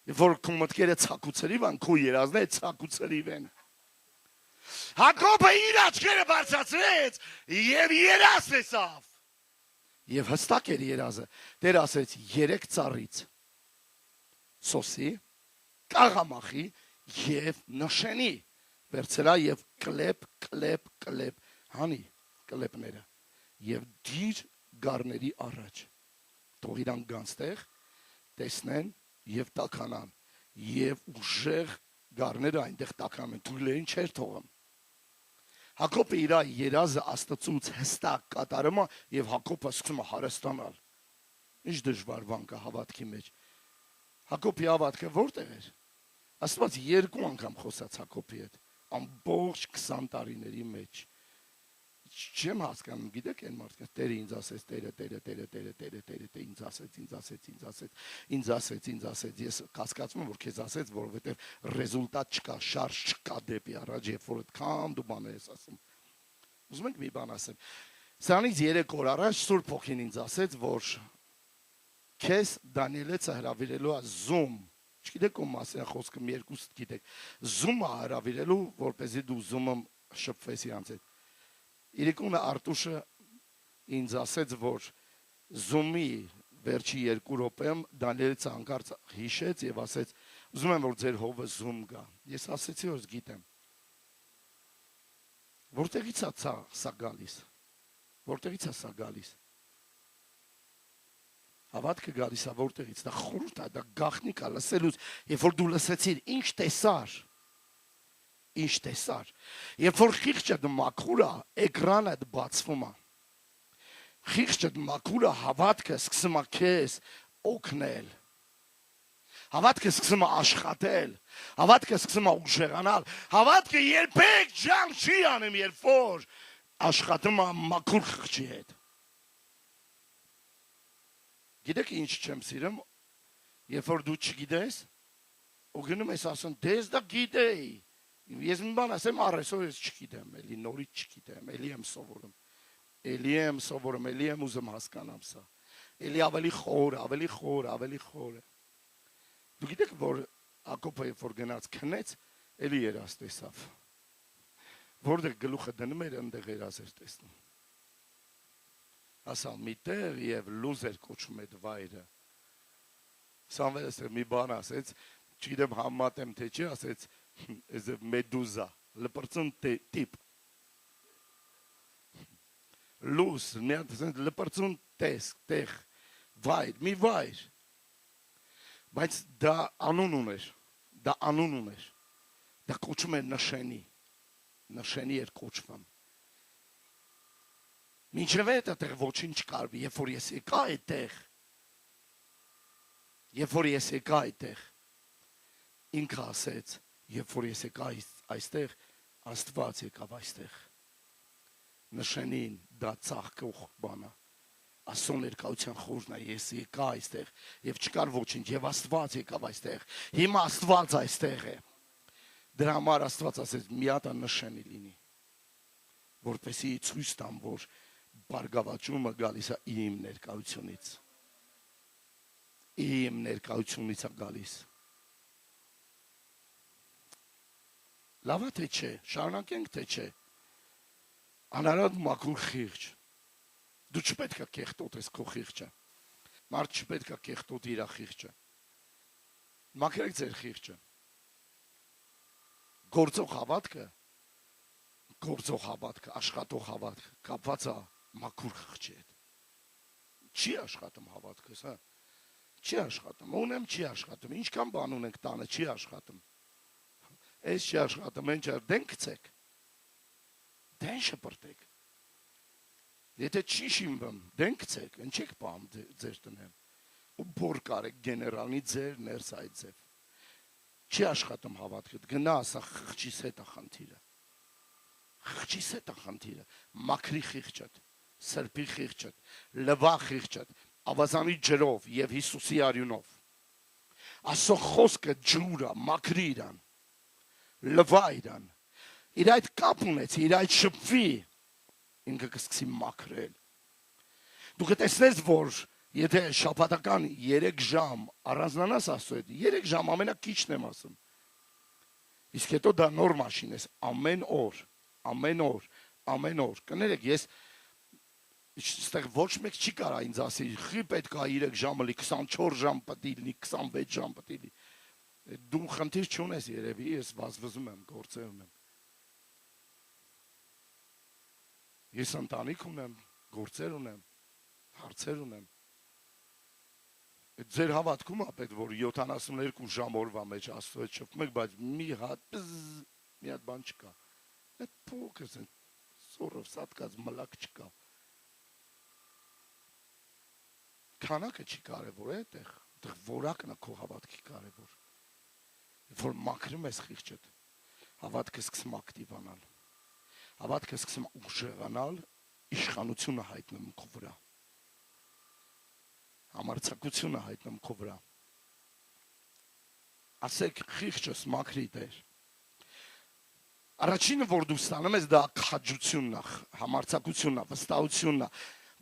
որ քո մտքերը ցակուցրիվ են, քո երազները ցակուցրիվ են։ Հակոբը իր աչքերը բարձրացրեց եւ երազ տեսավ։ Եվ հստակ էր երազը, Տեր ասեց 3 ծառից, սոսի, կաղամախի և նշենի, վերցրա և կլեպ, հանի կլեպները, և դիր գարների առաջ, թող իրանք գանց տեղ, տեսնեն եւ տականան եւ ուժեղ գառները այնտեղ տականեն թույլերին չեր թողում Հակոբը իր երազը Աստծուց հստակ կատարում է եւ Հակոբը սկսում է հարստանալ ինչ դժվար բան կա հավատքի մեջ Հակոբի հավատքը որտեղ էր Աստված երկու անգամ խոսաց Հակոբի հետ ամբողջ 20 տարիների մեջ Չեմ հասկանում, գիտեք այն մարդկանց, Տերը ինձ ասեց, Տերը ինձ ասեց, ես կասկածում եմ, որ քեզ ասեց, որովհետև ռեզուլտատ չկա, շարժ չկա դեպի առաջ, երբ որ այդքան դու բաներ ես ասում։ Ուզում եք մի բան ասեմ։ Սրանից 3 օր առաջ Սուրբ Հոգին ինձ ասեց, որ քեզ Դանիելեցը հրավիրելու է Zoom, չգիտեք ում մասին խոսքը, մի երկուստ գիտեք, Zoom-ը հրավիրելու, որպեսզի դու Zoom-ը շփվես իրանց հետ։ Իրիկունը Արտուշը ինձ ասեց, որ Zoom-ի վերջի 2 րոպեում Դանիելը հանկարծ հիշեց եւ ասեց, ուզում եմ որ ձեր հովը Zoom գա։ Ես ասեցի, որ գիտեմ։ Որտեղից է սա գալիս։ Որտեղից է սա գալիս։ Հավատքը գալիս է որտեղից, դա խորհուրդ է, դա գաղտնիք է լսելուց, երբ որ դու լսեցիր, ինչ տեսար։ Ինչ տեսար։ Երբ որ խիղճը մաքուր է, էկրանը բացվում է։ Խիղճը մաքուր է, հավատքը սկսում է քեզ օգնել։ Հավատքը սկսում է աշխատել։ Հավատքը սկսում է ուժեղանալ։ Հավատքը երբեք ջանք չի անում, երբ որ աշխատում է մաքուր խիղճի հետ։ Գիտեք ինչ չեմ սիրում, երբ որ դու չգիտես, ու գնում ես ասում, դե ես դա գիտեի։ Ես մի բան ասեմ, առեսօր ես չգիտեմ, էլի նորից չգիտեմ, էլի եմ սովորում, էլի եմ ուզում հասկանամ սա, էլի ավելի խոր է։ Դու գիտեք, որ Հակոբը երբ որ գնաց քնեց, էլի երազ տեսավ, որտեղ գլուխը դնում էր, ընդեղ երազ էր տեսնում։ Ասալ մի տեղ և լուզեր կոչում այդ վայրը։ Սամվելս մի բան ասեց, չգիտեմ համատեմ թե չի, ասեց, ez meduza, լպրծուն տիպ։ Լուս, լպրծուն տեղ, վայր, մի վայր։ Բայց դա անուն ուներ, դա կոչում էր նշենի էր կոչվում։ Մինչև այդ այդտեղ ոչինչ չկարվի, երբ որ ես եկա այդտեղ, ինքը ասեց, երբ որ ես եկա այստեղ, Աստված եկավ այստեղ, նշենին դա ծաղկող բանը, Աստծո ներկայության խորհուրդն է, ես եկա այստեղ, և չկար ոչինչ, և Աստված եկավ այստեղ, հիմա Աստված այստեղ է, դրա համար Աստված ասեց, մի հատ նշենի լինի, որպեսզի ցույց տամ, որ բարգավաճումը գալիս է իմ ներկայությունից է գալիս։ Լավ է թե չէ, շարունակենք թե չէ, անարատ մաքուր խիղճ, դու չպետք է կեղտոտես քո խիղճը, մարդ չպետք է կեղտոտի իր խիղճը, մաքրեք ձեր խիղճը, գործող հավատքը, աշխատող հավատքը, կապված է մաքուր խիղճի հետ, չի աշխատում հավատքս, չի աշխատում, ունեմ չի աշխատում, ինչքան բան ունենք տանը, չի աշխատում, Այս չի աշխատում, են չար, դեն կցեք, դեն շպրտեք, եթե չի շիմվեմ, դեն կցեք, են չեք պահում ձեր տնեմ, ու բոր կարեք գեներալնի ձեր ներս այդ ձև, չի աշխատում հավատքդ, գնա ասա խղճիս հետ է խնդիրը, մաքրի խիղճդ, սրբի խիղճդ, լվա խիղճդ, ավազանի ջրով և Հիսուսի արյունով, Աստծո խոսքը ջուր է, մաքրի իրան, լվա իրան, իր այդ կապ ունեցի, իր այդ շփվի, ինքը կսկսի մաքրել, դու կտեսնես, որ եթե շաբաթական 3 ժամ առանձնանաս Աստծո հետ, 3 ժամ ամենակիչն եմ ասում, իսկ հետո դա նոր մաշին ես, ամեն օր, կներեք, ես ստեղ ոչ մեկ չի կարա ինձ ասի, խի պետք է 3 ժամը լի, 24 ժամ պտի լինի, 26 ժամ պտի լինի, դու խնդիր չունես երևի, ես վազվզում եմ, գործեր ունեմ, ես ընտանիք ունեմ, գործեր ունեմ, հարցեր ունեմ, Ձեր հավատքում է պետք որ 72 ժամ օրվա մեջ Աստծո հետ շփվում եք, բայց մի հատ բան չկա։ Այդ փոքր սորով սատկած մլակ չկա։ Քանակը չի կարևոր է այդտեղ, այդտեղ որակն է քո հավատքի կարևոր։ Որ մաքրում ես խիղճդ, հավատքը սկսում ակտիվանալ։ Հավատքը սկսում ուժեղանալ, իշխանությունը հայտնում քո վրա։ Համարձակությունը հայտնում քո վրա։ Ասեք խիղճս մաքրի Տեր։ Առաջինը որ դու ստանում ես դա քաջությունն է, համարձակությունն է, վստահությունն է։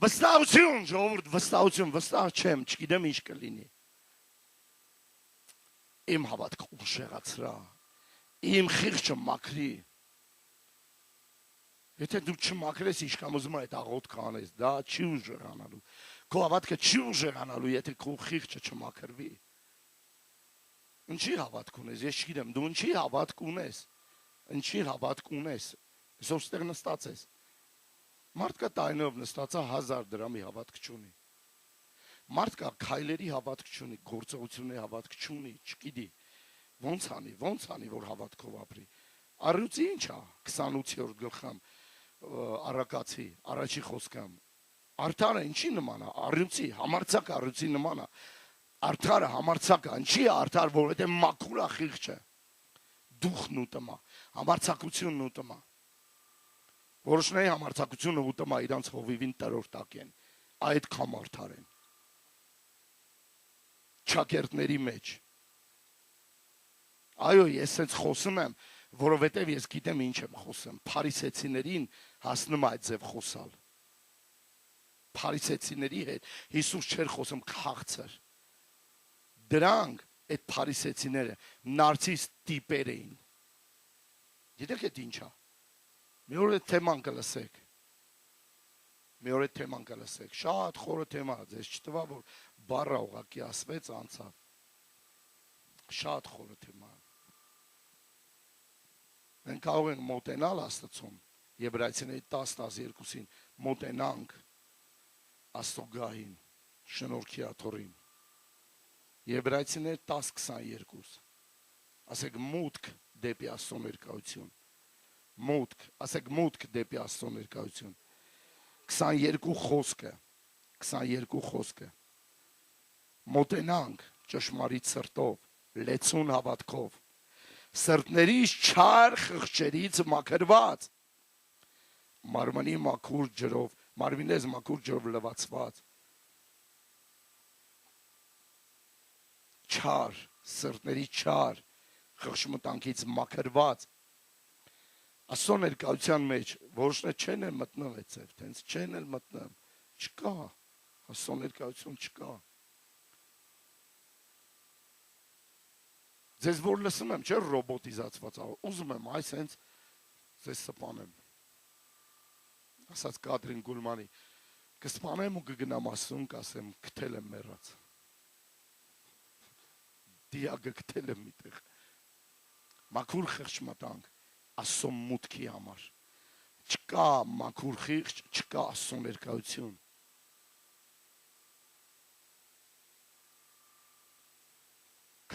Վստահություն, ժողովուրդ, վստահություն, վստահ չեմ, չգիտեմ ինչ կլինի։ Իմ հավատքը ուժեղացրա, իմ խիղճը մաքրի։ Եթե դու չմաքրես, ինչքան ուզում ես այդ աղոթքը անես, դա չի ուժեղանալու։ Քո հավատքը չի ուժեղանալու, եթե քո խիղճը չմաքրվի։ Ինչի հավատք ունես, ես չգիտեմ, դու ինչի հավատք ունես, ինչի հավատք ունես, այսօր ստեղ նստած ես։ Մարդ կա տայնով նստած է 1000 դրամի հավատք չունի։ Մարդ կա քայլերի հավատք չունի, գործողությունների հավատք չունի, չգիտի։ Ոնց անի, որ հավատքով ապրի։ Առյուծի ինչ է 28-րդ գլխամ Առակացի առաջի խոսքամ։ Արդարը ինչի նման է, առյուծի, համարձակ առյուծի նման է։ Արդարը համարձակ է, ինչի է արդար, որովհետև մաքուր է խիղճը։ Դուխն ուտում է, համարձակությունն ուտում է։ Որոշների համարձակությունը ուտում է իրանց հովիվին տրորտակ են, այդ կամ արդար են։ Չակերտների մեջ։ Այո, ես սենց խոսում եմ, որովհետև ես գիտեմ ինչ եմ խոսում։ Փարիսեցիներին հասնում այդ ձև խոսալ։ Փարիսեցիների հետ Հիսուս չէր խոսում քաղցր։ Դրանք այդ փարիսեցիները նարցիս տիպեր էին։ Գիտեք այդ ինչ է։ Մի օր այդ թեման կլսեք։ Շատ խորը թեմա, ձեզ չտվա, որ բառը ուղղակի ասվեց անցավ։ Շատ խորը թեմա։ Մենք կարող ենք մոտենալ Աստծուն, Եբրայեցիների 10-12-ին մոտենանք Աստծո գահին, շնորհքի աթոռին։ Եբրայեցիներ 10-22 ասեք մուտք դեպի Աստծո ներկայություն։ Ասեք մուտք դեպի Աստծո ներկայություն։ 22 խոսքը։ Մոտենանք ճշմարիտ սրտով, լեցուն հավատքով, սրտներից չար խղճերից մաքրված, մարմինես մաքուր ջրով լվացված, սրտների չար խղճմտանքից մաքրված, Աստծո ներկայության մեջ որոշներ չեն էլ մտնում այդ ձև, տենց չեն էլ մտնում, չկա, Աստծո ներկայություն չկա։ Ձեզ որ լսում եմ, չէ ռոբոտիզացված, ուզում եմ այս հենց ձեզ սպանեմ։ Ասաց Կադրին Գուլմանի, կսպանեմ ու կգնամ Աստծուն, կասեմ, գտել եմ մեռած։ Դիագը գտել եմ միտեղ։ Մաքուր խղճմտանք Աստծո մուտքի համար։ Չկա մաքուր խիղճ, չկա Աստծո ներկայություն։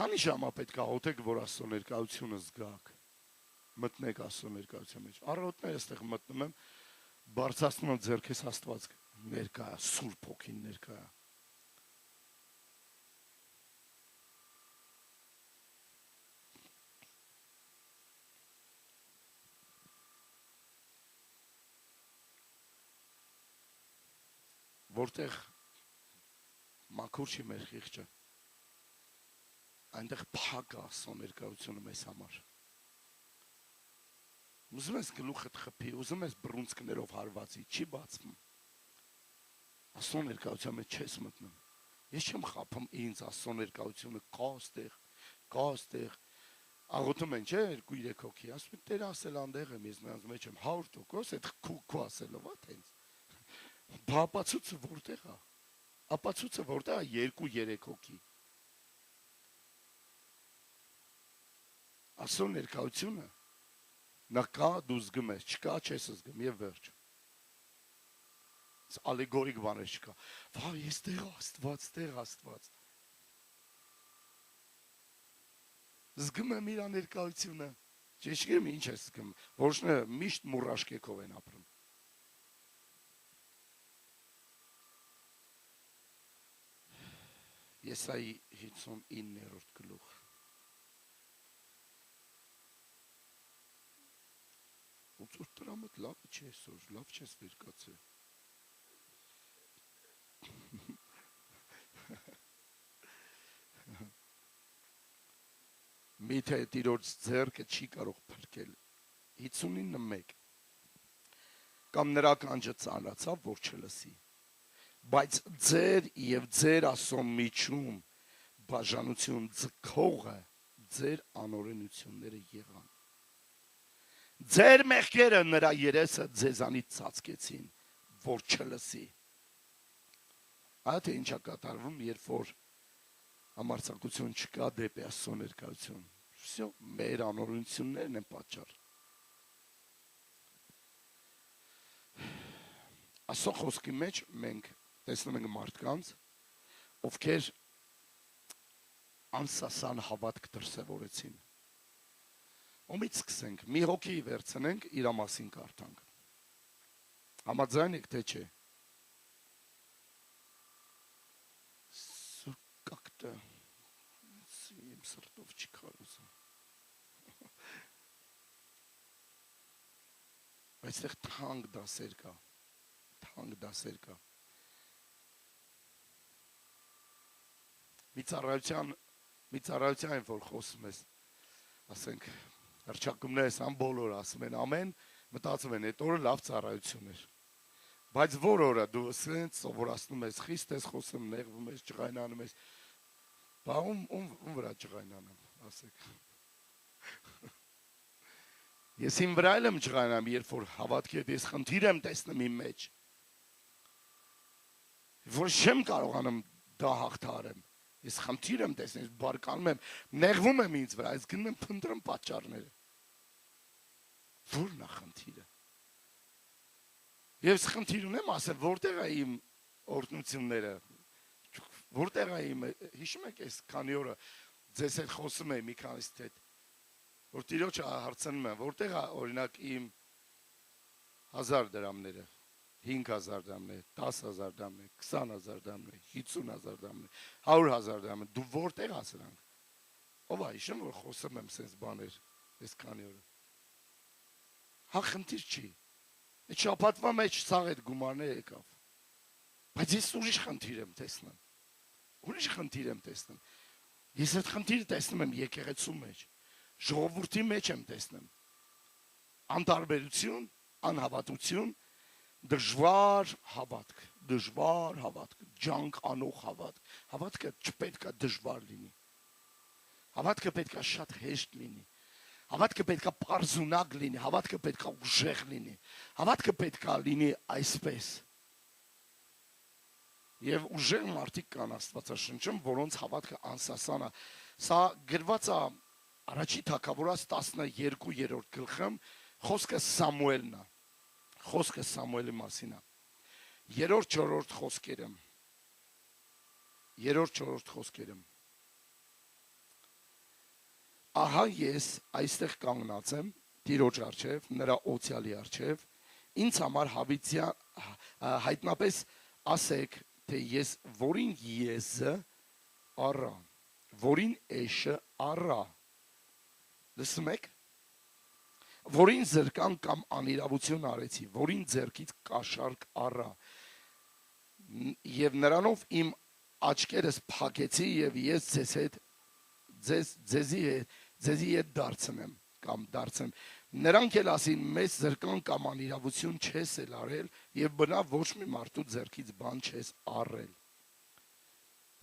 Քանի ժամ պետք է աղոթեք, որ Աստծո ներկայությունը զգաք։ Մտնեք Աստծո ներկայության մեջ։ Առօրյա այստեղ մտնում եմ, բարձրացնում եմ ձեռքես Աստված ներկա է, Սուրբ Հոգին ներկա է։ Որտեղ մաքուր չի մեր խիղճը, այնտեղ փակ է Աստծո ներկայությունը մեզ համար։ Ուզում ես գլուխդ խփի, ուզում ես բռունցքներով հարվածի, չի բացվում։ Աստծո ներկայության մեջ չես մտնում։ Ես չեմ խափում ինձ Աստծո ներկայությունը կա ստեղ։ Աղոթում են, չէ, 2-3 հոգի, ասում են, Տեր ասել անդեղ եմ, ես նրանց մեջ եմ 100%, այդ քու ասելով է տենց։ Բա ապացույցը որտեղ է։ Ապացույցը որտեղ է 2-3 հոգի։ Աստծո ներկայությունը նա կա, դու զգում ես, չկա, չես զգում եւ վերջ։ Ալեգորիկ բաներ չկա։ Վայ, ես տեղ Աստված։ զգում եմ իր ներկայությունը։ Ճիշտ ինչ է զգում։ Որոշները միշտ մուրաշկեքով են ապրում։ Եսայի 59-րդ գլուխ։ Ոնց որ տրամդ լավ չի այսօր, լավ չես վերկացել։ Միթե Տիրոջ ձեռքը չի կարող փրկել 59:1 կամ նրա կանջը ծանրացավ, որ չլսի, բայց ձեր եւ ձեր Աստծո միջում բաժանություն ձգողը ձեր անօրենությունները եղան, ձեր մեղքերը նրա երեսը ձեզանից ծածկեցին, որ չլսի։ Այդ ինչա կատարվում, երբ որ համարձակություն չկա դեպի Աստծո ներկայություն։ Всё, մեր անօրենություններն են պատճառ։ Աստծո խոսքի մեջ մենք տեսնում ենք մարդկանց, ովքեր անսասան հավատք դրսևորեցին։ Ումից սկսենք, մի հոգի վերցնենք, իր մասին կարդանք։ Համաձայն եք թե չէ։ Как-то իմ սրտով չի կարուսը։ Այստեղ թանկ դասեր կա, թանկ դասեր կա։ Մի ծառայության որ խոսում ես, ասենք, հռչակումներ ան բոլոր ասում են ամեն, մտածում են, այդ օրը լավ ծառայություն էր։ Բայց որ օրը դու ասենց սովորացնում ես, խիստ ես խոսում, նեղվում ես, ջղայնանում ես, բա ում վրա ջղայնանամ, ասեք։ Ես իմ վրա եմ ջղայնամ, երբ որ հավատքի հետ ես խնդիր եմ տեսնում իմ մեջ, որ չեմ կարողանում դա հաղթահարեմ, ես խնդիր եմ տեսնում, ես բարկանում եմ, նեղվում եմ ինձ վրա, ես գնում եմ փնտրում պատճառները։ Որն է խնդիրը։ Ես խնդիր ունեմ ասել, որտեղ է իմ օրհնությունները, որտեղ է իմ, հիշում եք այս քանի օրը ձեզ հետ խոսում եմ մի քանիսի հետ, որ Տիրոջը հարցնում եմ, որտեղ է օրինակ իմ 1000 դրամները, 5000 դրամները, 10000 դրամները, 20000 դրամները, 50000 դրամները, 100000 դրամները, դու որտեղ ես սրանք։ Ով է հիշում, որ խոսում եմ sense բաներ այս քանի օրը։ Հա խնդիր չի։ Այդ շաբաթվա մեջ սաղ այդ գումարները եկավ։ Բայց ես ուրիշ խնդիր եմ տեսնում։ Ուրիշ խնդիր եմ տեսնում։ Ես այդ խնդիրը տեսնում եմ եկեղեցու մեջ, ժողովրդի մեջ եմ տեսնում։ Անտարբերություն, անհավատություն, դժվար հավատք, ջանք անող հավատք։ Հավատքը չպետք է դժվար լինի։ Հավատքը պետք է շատ հեշտ լինի։ Հավատքը պետք է պարզունակ լինի, հավատքը պետք է ուժեղ լինի, հավատքը պետք է լինի այսպես։ Եվ ուժեղ մարդիկ կան Աստվածաշնչում, որոնց հավատքը անսասան է։ Սա գրված է Առաջի Թագավորաց 12-րդ գլխում, խոսքը Սամուելն է։ Խոսքը Սամուելի մասին է։ 3-4 խոսքերը։ 3-4 խոսքերը։ Ահա ես այստեղ կանգնած եմ Տիրոջ առջև, նրա օցիալի առջև, ինձ համար հայտնապես ասեք, թե ես որին եզը առա, որին էշը առա, լսում եք, որին զրկան կամ անիրավություն արեցի, որին ձեռքից կաշառք առա, և նրանով իմ աչքերս փակեցի և ես ձեզի հետ դարձնեմ կամ դարձնեմ։ Նրանք էլ ասին, մեզ զրկան կամ անիրավություն չես էլ արել և բնավ ոչ մի մարդու ձեռքից բան չես առել։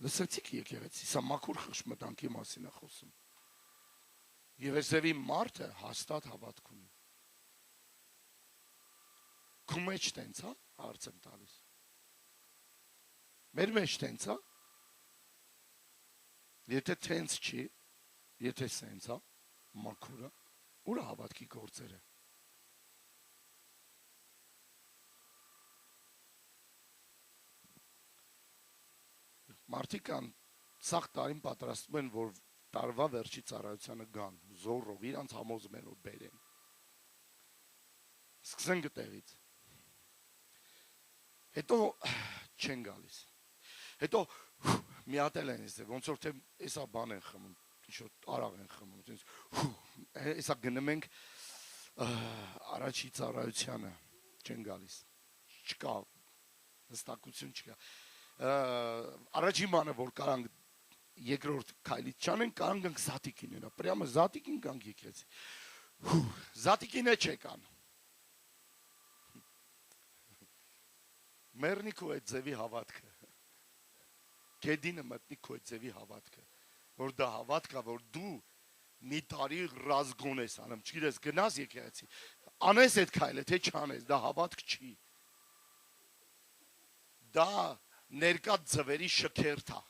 Լսեցիք եկեղեցի, սա մաքուր խշմտանքի մասին է խոսում։ Եվ այսևի մարդը հաստատ հավատք ունի։ Քո մեջ տենց, հա, հարց եմ տալիս։ Մեր մեջ տենց, հա։ Եթե տենց չի, եթե սենց, հա, մաքուրը, ուր է հավատքի գործերը։ Մարդիկ կան սաղ տարին պատրաստում են, որ տարվա վերջի ծառայությանը գան, զորով իրանց համոզում են որ բերեն։ Սկսեն գտեղից։ Հետո չեն գալիս։ Հետո մի հատ էլ են էստեղ, ոնց որ թե էսա բան են խմում, ինչ-որ արաղ են խմում, էսա գնում ենք առաջի ծառայությանը, չեն գալիս, չկա, հստակություն չկա։ Առաջին բանը, որ կարանք երկրորդ քայլից չանենք, կարանք գանք զատիկին էնա, պրյամը զատիկին գանք եկեցի, զատիկին է չեկան։ Մերնի քո այդ ձևի հավատքը, գեդինը մտնի քո այդ ձևի հավատքը, որ դա հավատքա, որ դու մի տարի ռազգոն ես անում, չգիտես գնաս եկեղեցի, անես այդ քայլը, թե չանես, դա հավատք չի, դա ներկա ձվերի շքերթ է,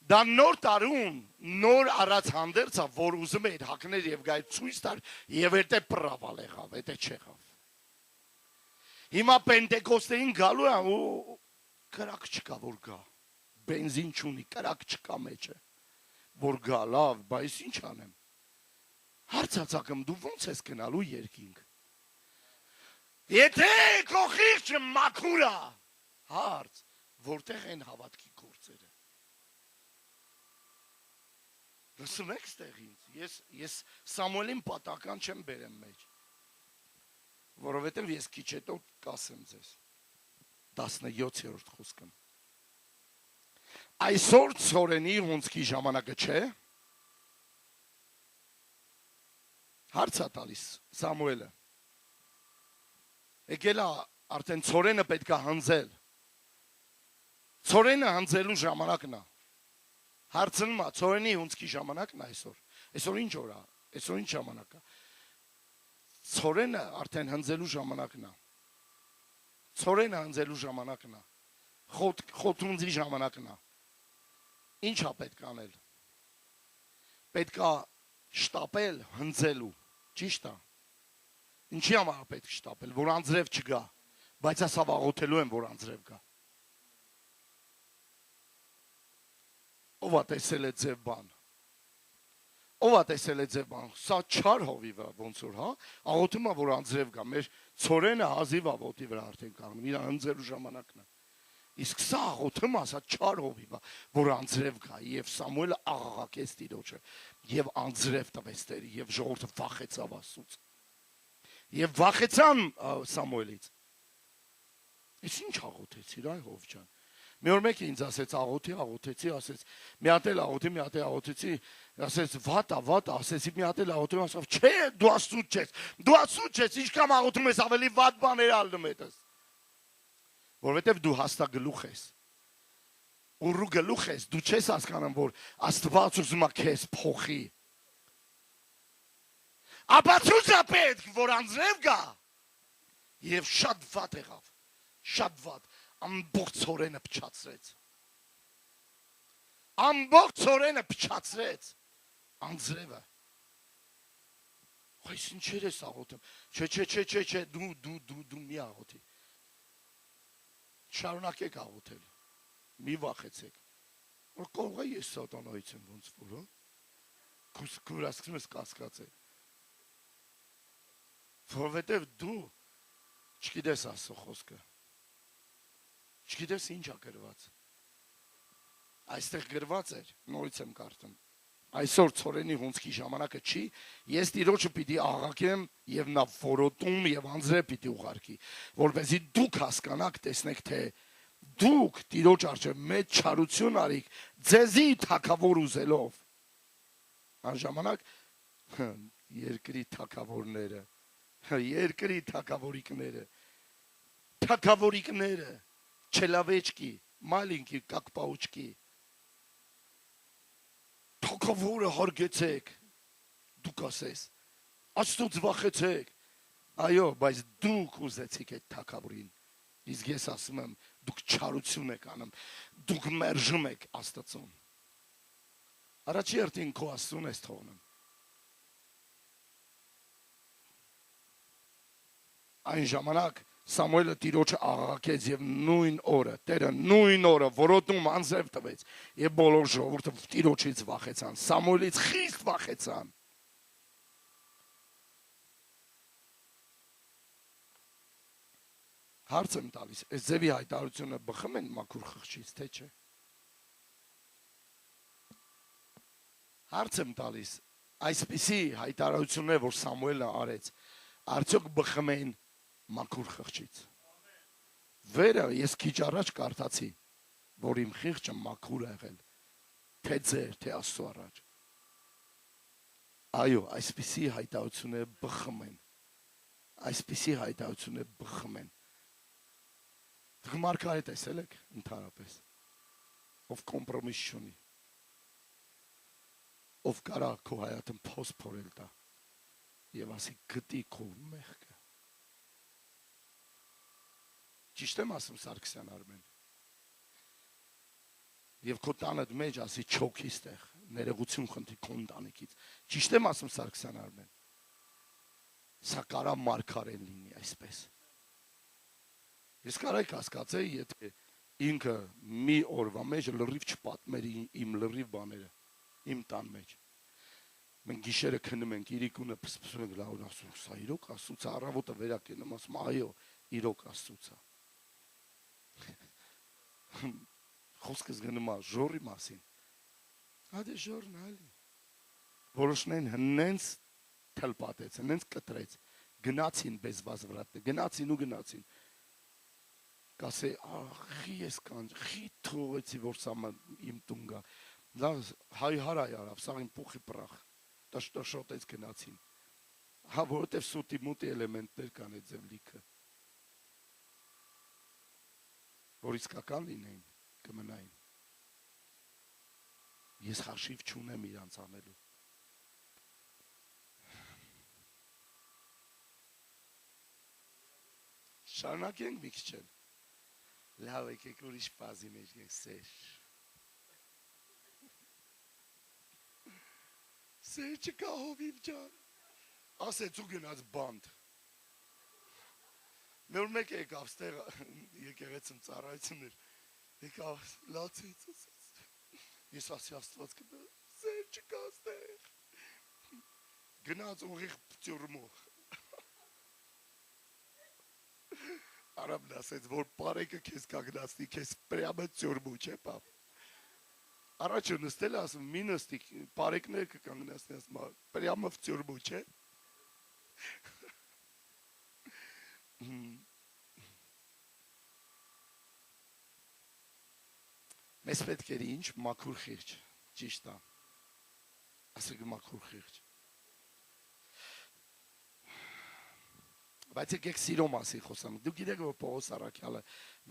դա նոր տարուն, նոր առած հանդերձ է, որ ուզում է այդ հակներ և գայ ցույց տար և այդ է պրավալ եղավ, այդ է չեղավ։ Հիմա պենտեկոստեին գալու է ու կրակ չկա, որ գա, բենզին չունի, կրակ չկա մեջը, որ գա, լավ, բայց ինչ անեմ, հարցացակում, դու ոնց ես գնալու երկինք, եթե քո խիղճը մաքուր է, հարց, որտեղ են հավատքի գործերը, լսում եք ստեղ ինձ, ես Սամուելին պատական չեմ բերեմ մեջ, որովհետև ես քիչ հետո կասեմ ձեզ, 17-րդ խոսքն, այսօր ցորենի ոնցքի ժամանակը չէ, հարց է տալիս Սամուելը, եկել է արդեն ցորենը պետք է հանձել, ցորենը հանձելու ժամանակն է, հարցնում է, ցորենի ոնցքի ժամանակն է այսօր ինչ օր է, այսօր ինչ ժամանակ է, ցորենը արդեն հանձելու ժամանակն է, ցորենը հանձելու ժամանակն է, խոթունձի ժամանակն է, ինչ է պետք անել, պետք է շտապել հանձելու, ճիշտ է, ինչի համար պետք շտապել, որ անձրև չգա, բայց ասավ աղոթելու են, որ անձրև գա, ով է տեսել է ձև բան, ով է տեսել է ձև բան, սա չար հովիվ է, ոնց որ, հա, աղոթում է, որ անձրև գա, մեր ցորենը հազիվ է ոտի վրա արդեն կանգնում, իր հանձելու ժամանակն է, իսկ սա աղոթում է, սա չար հովիվ է, որ անձրև գա, և Սամուելը աղաղակեց Տիրոջը, և անձրև տվեց Տերը, և ժողովուրդը վախեցավ Աստծուց, և վախեցան Սամուելից, ես ինչ աղոթեցիր, այ հով ջան, մի օր մեկը ինձ ասեց աղոթեցի, ասեց մի հատ էլ աղոթեցի, ասեց վատ, ասեցի մի հատ էլ աղոթում, ասավ չէ, դու Աստծուց չես, ինչքան աղոթում ես ավելի վատ բաներ ալնում ես, որովհետև դու հաստագլուխ ես, ուրու գլուխ ես, դու չես հասկանում, որ Աստված ուզում է քեզ փոխի, ապա ցույց է պետք, որ անձրև գա, և շատ վատ եղավ, շատ վատ, ամբողջ ցորենը փչացրեց, անձրևը, այս ինչեր ես աղոթում, չէ, դու մի աղոթի, շարունակեք աղոթել, մի վախեցեք, որ կարող է ես սատանայից եմ ոնց որ, կուրասկում ես կասկածել, որովհետև դու չգիտես Աստծո խոսքը, չգիտես ինչ է գրված, այստեղ գրված էր, նորից եմ կարդում, այսօր ցորենի հունցքի ժամանակը չի, ես Տիրոջը պիտի աղաղակեմ և նա որոտում և անձրև պիտի ուղարկի, որպեսզի դուք հասկանաք, տեսնեք, թե դուք Տիրոջ առջև մեծ չարություն արիք, ձեզի թագավոր ուզելով, անժամանակ երկրի թագավորները, երկրի թագավորիկները, չելավեչկի, մալինքի, կակպաուչկի, թագավորը հարգեցեք, դուք ասես, Աստծուց վախեցեք, այո, բայց դուք ուզեցիք այդ թագավորին, իսկ ես ասում եմ, դուք չարություն եք անում, դուք մերժում եք Աստծուն, առաջի հերթին քո Աստծուն ես թողնում, այն ժամանակ Սամուելը Տիրոջը աղաղակեց եւ նույն օրը Տերը նույն օրը որոտում անձև տվեց եւ բոլոր ժողովուրդը Տիրոջից վախեցան, Սամուելից խիստ վախեցան։ Հարց եմ տալիս, այս ձևի հայտարարությունը բխում են մաքուր խղճից, թե չէ։ Հարց եմ տալիս, այսպիսի հայտարարություններ, որ Սամուելը արեց, արդյոք բխում են մաքուր խղճից։ Վերը ես քիչ առաջ կարդացի, որ իմ խիղճը մաքուր է եղել, թե ձեր, թե Աստծո առաջ։ Այո, այսպիսի հայտարարությունները բխում են։ Այսպիսի հայտարարությունները բխում են։ Դուք մարգարե տեսել եք ընդհանրապես, ով կոմպրոմիս չունի, ով կարա քո հայաթը փոս փորել տա եւ ասի գտի քո մեղքը։ Ճիշտ եմ ասում Սարգսյան Արմեն։ Եվ քո տանդ մեջ ասի չոքի ստեղ, ներողություն խնդրի քո ընտանիքից։ Ճիշտ եմ ասում Սարգսյան Արմեն։ Սա կարա մարգարեն լինի այսպես։ Ես կարայի կասկածեի, եթե ինքը մի օրվա մեջ լրիվ չպատմեր իմ լրիվ բաները, իմ տան մեջ։ Մենք գիշերը քնում ենք, իրիկունը փսփսում ենք, լավ ասում, սա իրոք Աստծուց է, առավոտը վերակենում, ասում, այո, իրոք Աստծուց է։ Խոսքս գնում է ժորի մասին։ Հադե ժորն ալի։ Որոշնեն հնենց թլպատեց, հնենց կտրեց, գնացին բեզված վրատը, գնացին ու գնացին։ Կասե, խի ես կանջ, խի թողեցի, որ սա իմ տուն գա։ Դա հայ հարայ արավ, սա իմ պուխի պրախ, տաշտաշոտեց գնացին։ Հա, որովհետև սուտի մուտի էլեմենտներ կան այդ ձև լիքը։ Որ իսկական լինեին, կմնային։ Ես հաշիվ չունեմ իրանց անելու։ Շարունակենք մի քիչ։ Լավ եկեք ուրիշ բազի մեջ գենք սեր։ Սեր չկա հովիվ ջան։ Ասեց ու գնաց բանդ։ Մեր մեկ եկավ ստեղ եկեղեցում ծառայություններ, եկավ լացից ասեց, ես ասի Աստված կտա, սեր չկա ստեղ, գնաց ուղիղ ծյուրմուղ, արաբն ասեց, որ պարեկը քեզ կագնացնի, քեզ պրյամը ծյուրմու չէ պապ, առաջը նստել ասում, մի նստի, պարեկները կկանգնացնի, ասում, պրյամը ծյուրմու չէ, Մեզ պետք էր ինչ մաքուր խիղճ, ճիշտ է, ասեք մաքուր խիղճ, բայց եկեք սիրո մասին խոսամ, դուք գիտեք, որ Պողոս Առաքյալը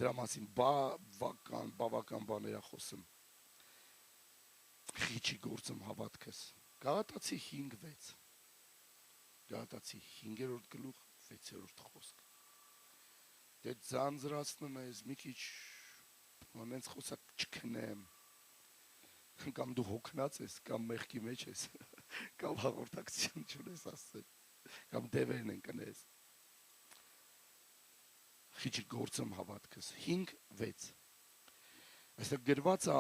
դրա մասին բավական բաներ է խոսում, խիղճի գործում հավատքս, Գաղատացի 5:6, Գաղատացի 5-րդ գլուխ 6-րդ խոսք, դե ձանձրացնում ես մի քիչ Անենց խոսակ չքնեմ, կամ դու հոգնած ես, կամ մեղքի մեջ ես, կամ հաղորդակցություն չունես ասել, կամ դևերն են կնես, խիճի գործում հավատքս, 5:6, այստեղ գրված է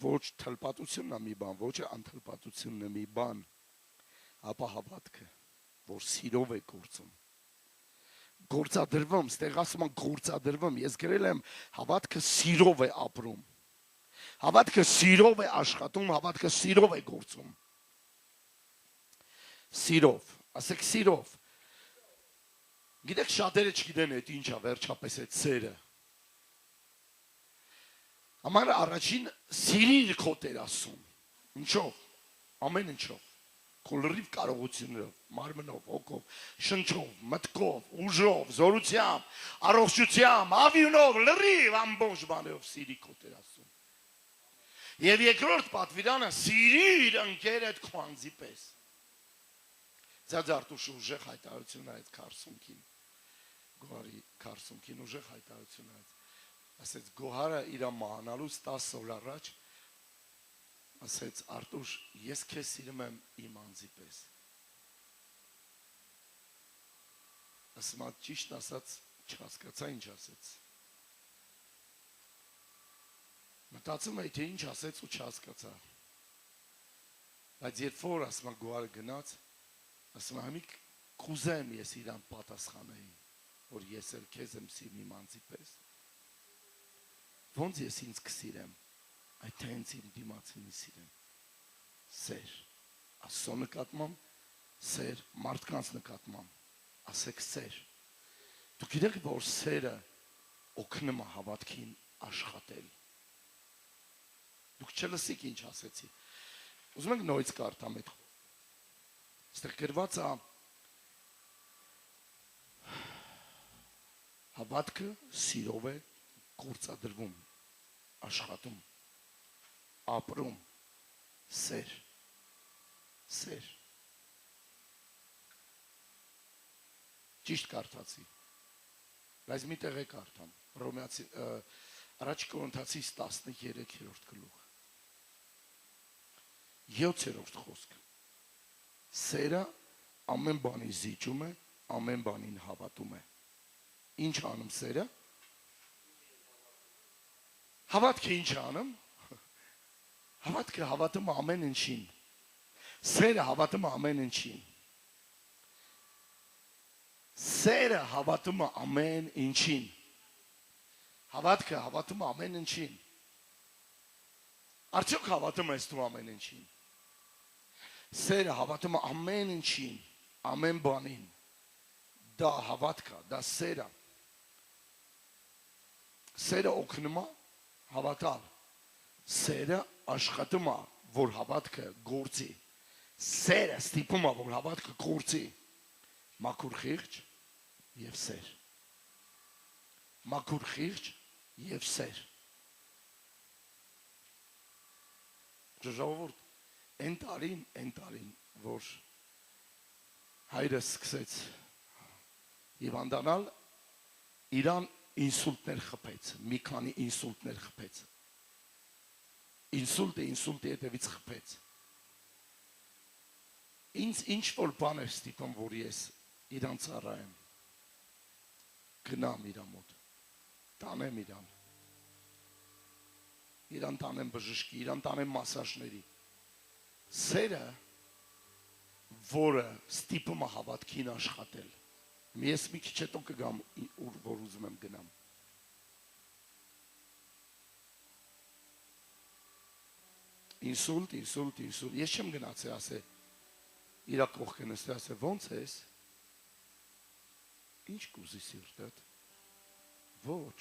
ոչ թլպատությունն է մի բան, ոչ անթլպատությունն է մի բան, ապա հավատքը, որ սիրով է գործում, գործադրվում, ստեղ ասում են գործադրվում, ես գրել եմ հավատքը սիրով է ապրում, հավատքը սիրով է աշխատում, հավատքը սիրով է գործում, սիրով, ասեք սիրով, գիտեք շատերը չգիտեն այդ ինչա վերջապես այդ սերը, համար առաջին սիրիր քո Տեր Աստծուն, ինչով, ամեն ինչով, քո լրիվ կարողություններով, մարմնով, հոգով, շնչով, մտքով, ուժով, զորությամբ, առողջությամբ, ավյունով, լրիվ ամբողջ բաներով սիրի քո Տեր Աստծուն։ Եվ երկրորդ պատվիրանը սիրիր ընկերդ քո անձի պես։ Ձարձարտուշը ուժեղ հայտարարություն այդ քարսունքին, Գոհարի քարսունքին ուժեղ հայտարարություն այդ։ Ասեց Գոհարը իր մահանալուց 10 օր առաջ ասեց Արտուշ, ես քեզ սիրում եմ իմ անձի պես։ Ասում ճիշտ ասած Չհասկացա ինչ ասեց։ Մտածում էի, թե ինչ ասեց ու չհասկացա։ Բայց երբ որ ասում գուարը գնաց, ասում համիկ կուզեմ ես իրան պատասխանեի, որ ես էլ քեզ եմ սիրում իմ անձի պես։ Ոնց ես ինձ կսիրեմ, այդ թե ինձ իմ դիմացինի սիրեմ։ Սեր, Աստծո նկատմամբ, սեր մարդկանց նկատմամբ, ասեք սեր։ Դուք գիտեք, որ սերը օգնում է հավատքին աշխատել։ Դուք չլսիք ինչ ասեցի։ Ուզում եք նորից կարդամ այդ։ Այստեղ գրված է հավատքը սիրով է գործադրվում, աշխատում, ապրում, սեր, սեր։ Ճիշտ կարդացի, բայց մի տեղ է կարդամ, առաջ Կորինթացիս 13-րդ գլուխ, 7-րդ խոսք, սերը ամեն բանի զիջում է, ամեն բանին հավատում է, ինչ անում սերը, հավատքը ինչ անում, հավատքը հավատում է ամեն ինչին, սերը հավատում է ամեն ինչին, սերը հավատում է ամեն ինչին, հավատքը հավատում է ամեն ինչին, արդյոք հավատում ես դու ամեն ինչին, սերը հավատում է ամեն ինչին, ամեն բանին, դա հավատքը, դա սերը, սերը օգնում է հավատալ, սերը աշխատում է, որ հավատքը գործի, սերը ստիպում է, որ հավատքը գործի, մաքուր խիղճ և սեր, մաքուր խիղճ և սեր, ժողովուրդ, այն տարին, որ հայրս սկսեց հիվանդանալ, իրան ինսուլտներ խփեց, մի քանի ինսուլտներ խփեց, ինսուլտի հետևից խփեց, ինձ ինչ որ բան էր ստիպում, որ ես իրան ծառայեմ, գնամ իրան մոտ, տանեմ իրան տանեմ բժշկի, իրան տանեմ մասաժների, սերը, որը ստիպում է հավատքին աշխատել, ես մի քիչ հետո կգամ, որ ուզում եմ գնամ, ինսուլտ, ես չեմ գնացել, ասե, իրա կողքը նստել, ասե, ոնց ես, ինչ կուզի սիրտդ, ոչ,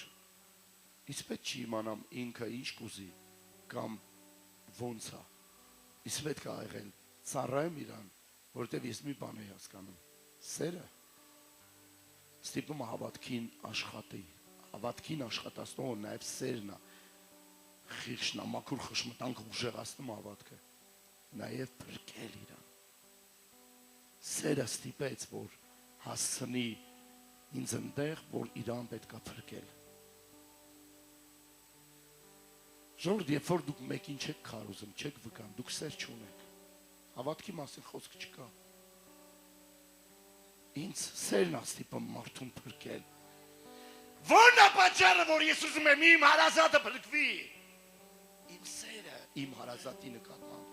իսկ պետք չի իմանամ ինքը ինչ կուզի, կամ ոնց է, իսկ պետք է աղել, ծառայեմ իրան, որտև ես մի բան եմ հասկանում, սերը, ստիպում է հավատքին աշխատի, հավատքին աշխատացնողը նաև սերն է, խիղճն է, մաքուր խշմտանքը ուժեղացնում հավատքը, նաև փրկել իրան, սերը ստիպեց, որ հասցնի ինձ ընդեղ, որ իրան պետք է փրկել, ժողովուրդ, երբ որ դուք մեկին չեք քարոզում, չեք վկան, դուք սեր չունեք, հավատքի մասին խոսք չկա, ինձ սերն է ստիպում մարդուն փրկել, ո՞րն է պատճառը, որ ես ուզում եմ իմ հարազատը փրկվի, իմ սերը, իմ հարազատի նկատմամբ,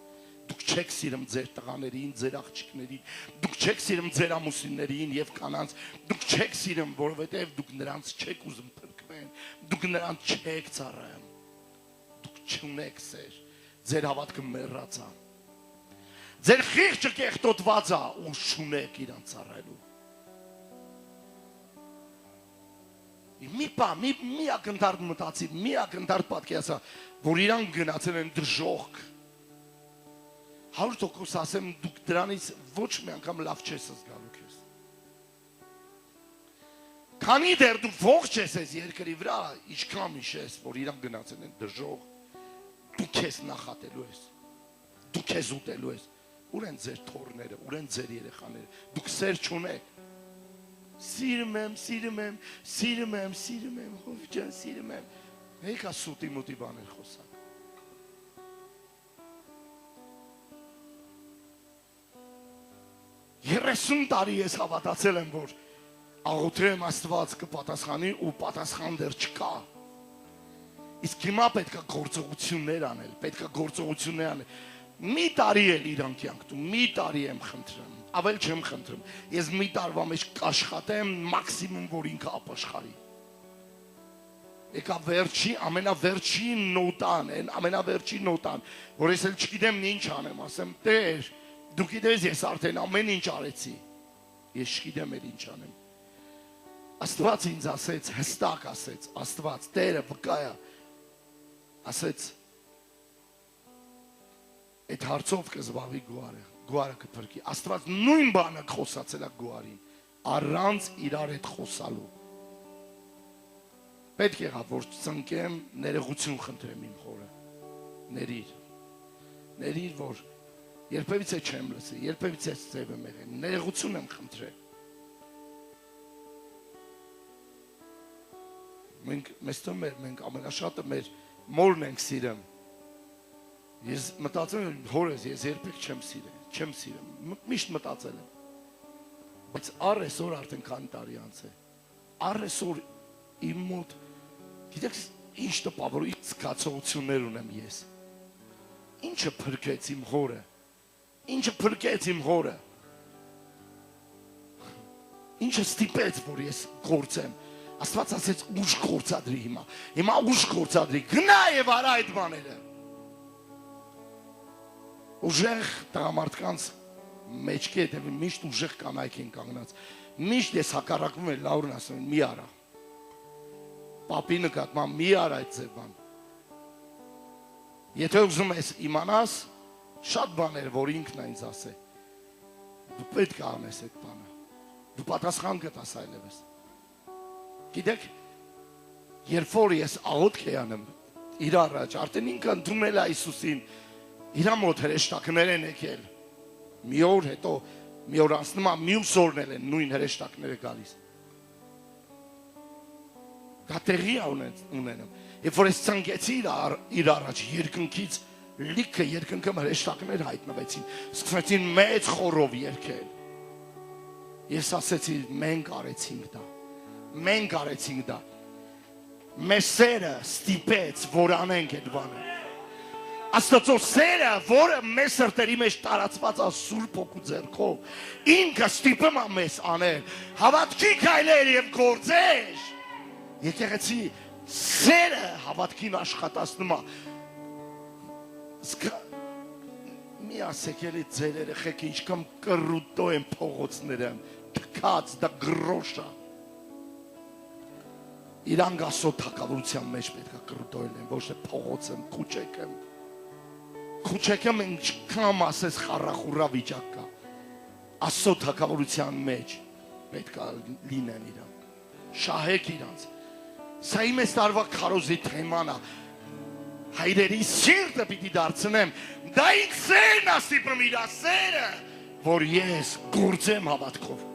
դուք չեք սիրում ձեր տղաներին, ձեր աղջիկներին, դուք չեք սիրում ձեր ամուսիններին և կանանց, դուք չեք սիրում, որովհետև դուք նրանց չեք ուզում փրկվեն, դուք նրանց չեք ծառայում, դուք չունեք սեր, ձեր հավատքը մեռած է, ձեր խիղճը կեղտոտված է ու չունեք իրան ծառայելու, մի ակնթարդ մտածի, մի ակնթարդ պատկերացա, որ իրան գնացել են դժոխք, 100% ասեմ, դուք դրանից ոչ մի անգամ լավ չես զգալու քեզ, քանի դեռ դու ողջ ես այս երկրի վրա, ինչքան իշես, որ իրան գնացել են դժոխք, դու քեզ նախատելու ես, դու քեզ ուտելու ես, ուր են ձեր թոռները, ուր են ձեր երեխաները, դուք սեր չունեք, սիրում եմ, հով ջան, սիրում եմ, եկա սուտի մուտի բաներ խոսակ, 30 տարի ես հավատացել եմ, որ աղոթեմ Աստված կպատասխանի ու պատասխան դեռ չկա։ Իսկ հիմա պետք է գործողություններ անել, պետք է գործողություններ անել։ Մի տարի էլ իրան կյանք դու, մի տարի եմ խնդրում, ավել չեմ խնդրում։ Ես մի տարվա մեջ կաշխատեմ մաքսիմում, որ ինքը ապաշխարի։ Եկա վերջի, ամենավերջին նոտան, այն ամենավերջին նոտան, որ ես էլ չգիտեմ ինչ անեմ, ասեմ Տեր, դու գիտես ես արդեն ամեն ինչ արեցի։ Ես չգիտեմ էլ ինչ անեմ։ Աստված ինձ ասեց, հստակ ասեց, Աստված, Տերը վկայա, ասեց, այդ հարցով կզբաղվի գուարը կփրկի։ Աստված նույն բանը խոսացել է գուարին, առանց իրար հետ խոսալու։ Պետք եղավ, որ ծնկեմ, ներողություն խնդրեմ իմ խորը, ներիր, որ երբևիցե չեմ լսի, երբևիցե ձև եմ եղել, ներողություն եմ խնդրել։ Մենք ամենաշատը մեր մորն ենք սիրում։ Ես մտածում եմ հորս, ես երբեք չեմ սիրում, միշտ մտածել եմ։ Բայց առեսօր արդեն քանի տարի անց է։ Առեսօր իմ մոտ, գիտեք ինչ տպավորում, ինչ զգացողություններ ունեմ ես։ Ինչը փրկեց իմ հորը։ Ինչը ստիպեց, որ ես գործեմ։ Աստված ասեց ուժ գործադրի հիմա ուժ գործադրի, գնա եւ արա այդ բաները։ Ուժեղ տղամարդկանց մեջքի հետ միշտ ուժեղ կանայք են կանգնած։ Միշտ ես հակառակվում եմ Լաուրն ասում մի արա։ Պապի նկատմամբ մի արա այդ ձև բան։ Եթե ուզում ես իմանաս, շատ բաներ, որ ինքն է ինձ ասե։ Դու պետք է անես այդ բանը։ Դու պատասխան կտաս այլևս։ Գիտեք, երբ որ ես աղոթք էի անում իր առաջ, արդեն ինքը ընդունել է Հիսուսին, իր մոտ հրեշտակներ են եկել։ Մի օր հետո, մի օր անցնում է, մյուս օրն էլ են նույն հրեշտակները գալիս։ Դա տեղի է ունենում։ Երբ որ ես ծնկեցի իր առաջ երկնքից, լիքը երկնքում հրեշտակներ հայտնվեցին, սկսեցին մեծ խորով երգել։ Ես ասեցի, մենք արեցինք դա։ Մեր սերը ստիպեց, որ անենք այդ բանը։ Աստծո սերը, որը մեր սրտերի մեջ տարածված է Սուրբ Հոգու ձեռքով, ինքը ստիպում է մեզ անել հավատքի քայլեր եւ գործեր։ Եկեղեցի սերը հավատքին աշխատացնում է։ Մի ասեք էլի ձեր երեխեք ինչքան կռուտո են փողոցները, թքած, դա գրոշա։ Իրան գասո թակավորության մեջ պետք է կռուտոյել են, ոչ թե փողոց եմ, քուչեք եմ ինչքան ասես խառախուրա վիճակ կա։ Ասո թակավորության մեջ պետք է լինեն իրան։ Շահեք իրանց։ Սա իմ այս տարվա քարոզի թեման է։ Հայրերի սիրտը պիտի դարձնեմ, դա ինձ սերն է ստիպում իր սերը, որ ես գործեմ հավատքով։